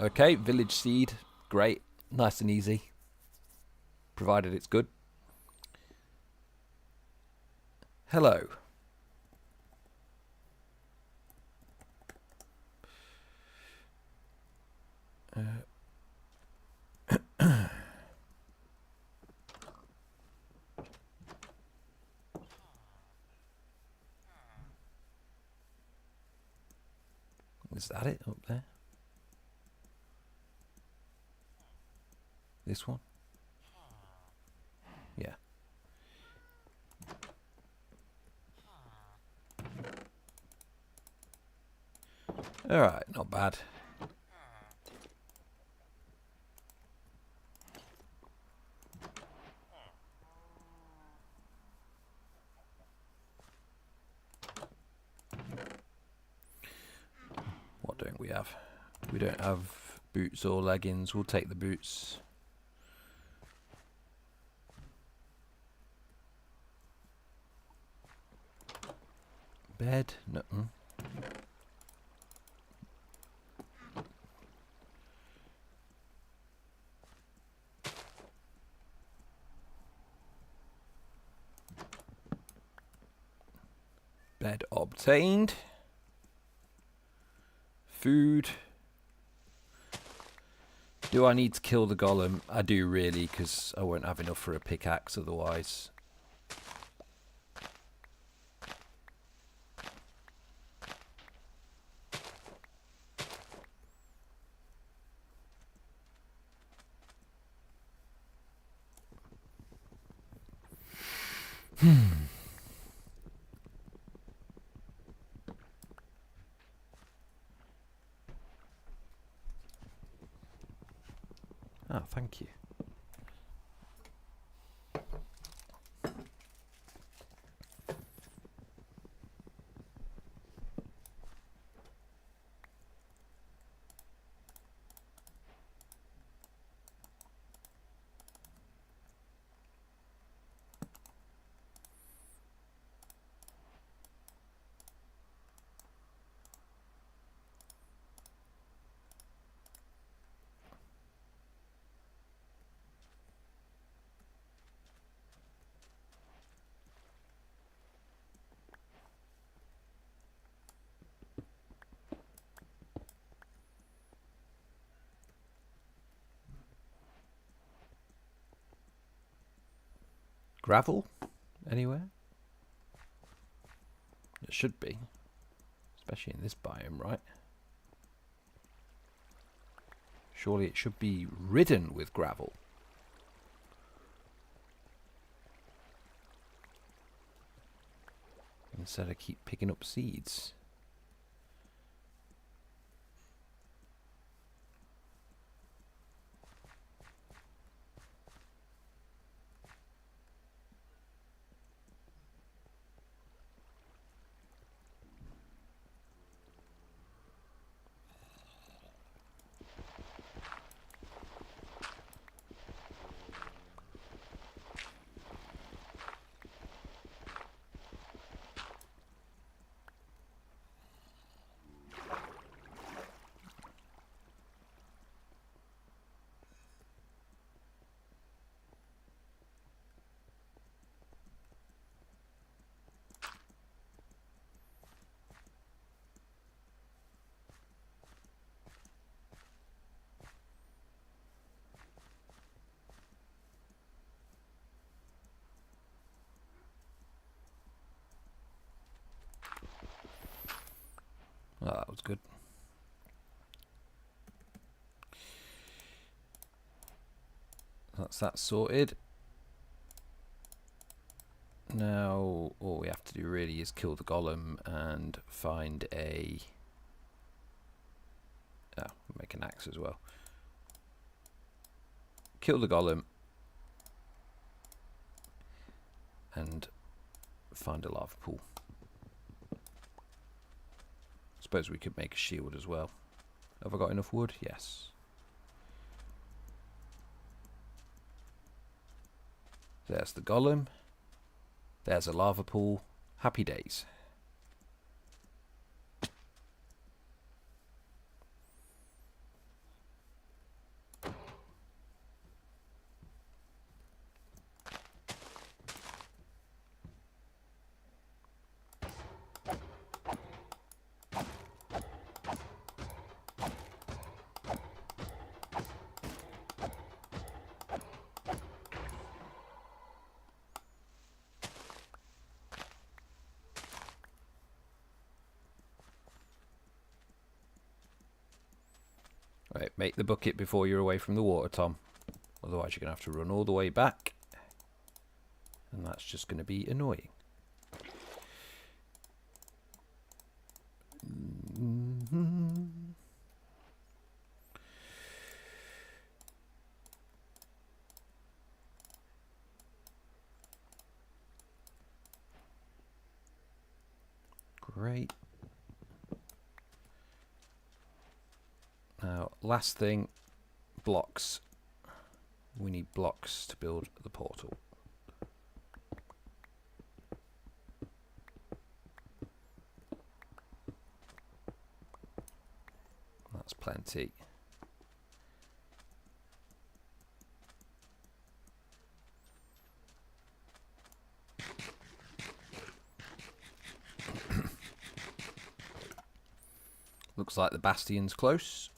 Okay, village seed. Great. Nice and easy. Provided it's good. Hello. Is that it up there? This one? Yeah. Alright, not bad. What don't we have? We don't have boots or leggings. We'll take the boots. Bed? No. Bed obtained. Food. Do I need to kill the golem? I do really, because I won't have enough for a pickaxe otherwise. Oh, thank you. Gravel? Anywhere? It should be. Especially in this biome, right? Surely it should be ridden with gravel. Instead I keep picking up seeds. Oh, that was good. That's that sorted. Now all we have to do really is kill the golem and find a... Oh, make an axe as well. Kill the golem and find a lava pool. Suppose we could make a shield as well. Have I got enough wood? Yes. There's the golem. There's a lava pool. Happy days. Right, make the bucket before you're away from the water, Tom. Otherwise you're going to have to run all the way back. And that's just going to be annoying. Great. Now, last thing, blocks. We need blocks to build the portal. That's plenty. Looks like the bastion's close.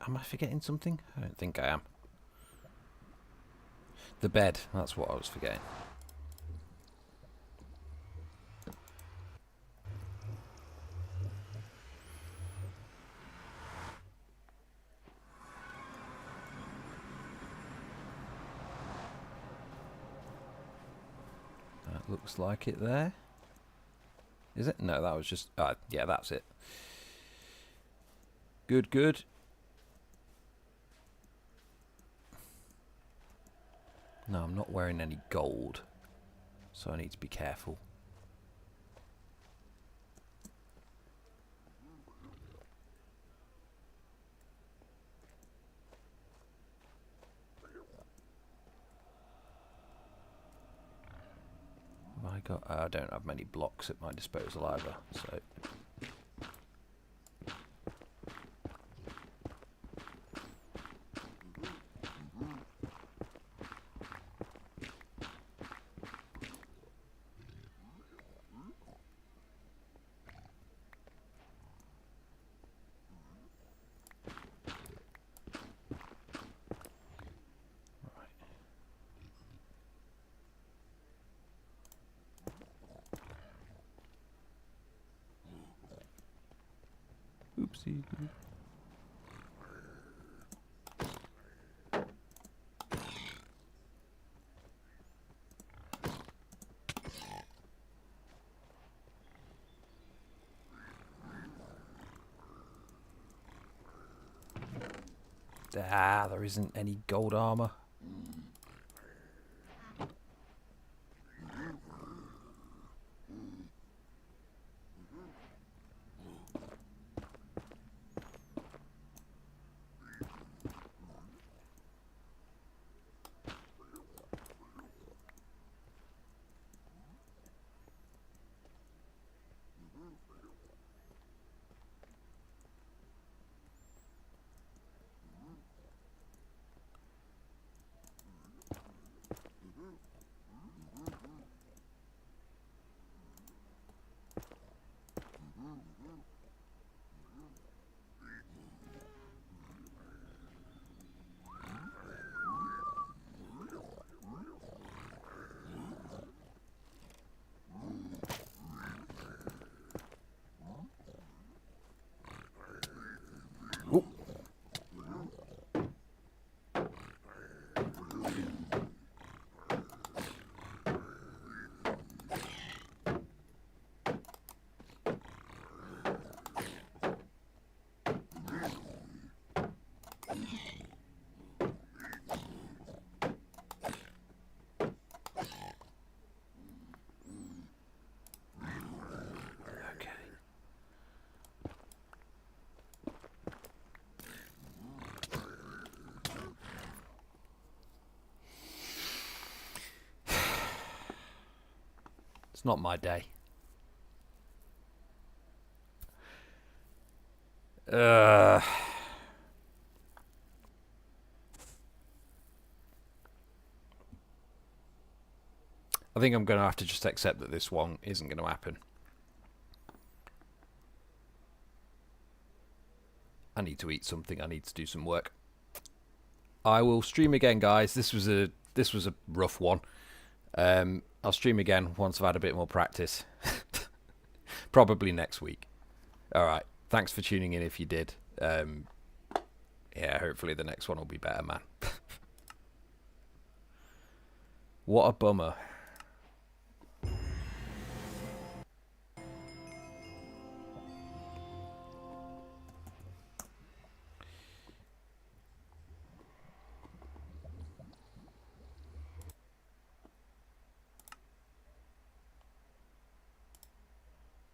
Am I forgetting something? I don't think I am. The bed, that's what I was forgetting. That looks like it there. Is it? No, that was just... yeah, that's it. Good, good. No, I'm not wearing any gold, so I need to be careful. Have I got... I don't have many blocks at my disposal either, so... Oopsie. Ah, there isn't any gold armor. Oop. It's not my day. I think I'm going to have to just accept that this one isn't going to happen. I need to eat something. I need to do some work. I will stream again, guys. This was a rough one. I'll stream again once I've had a bit more practice. Probably next week. All right. Thanks for tuning in if you did. Yeah, hopefully the next one will be better, man. What a bummer.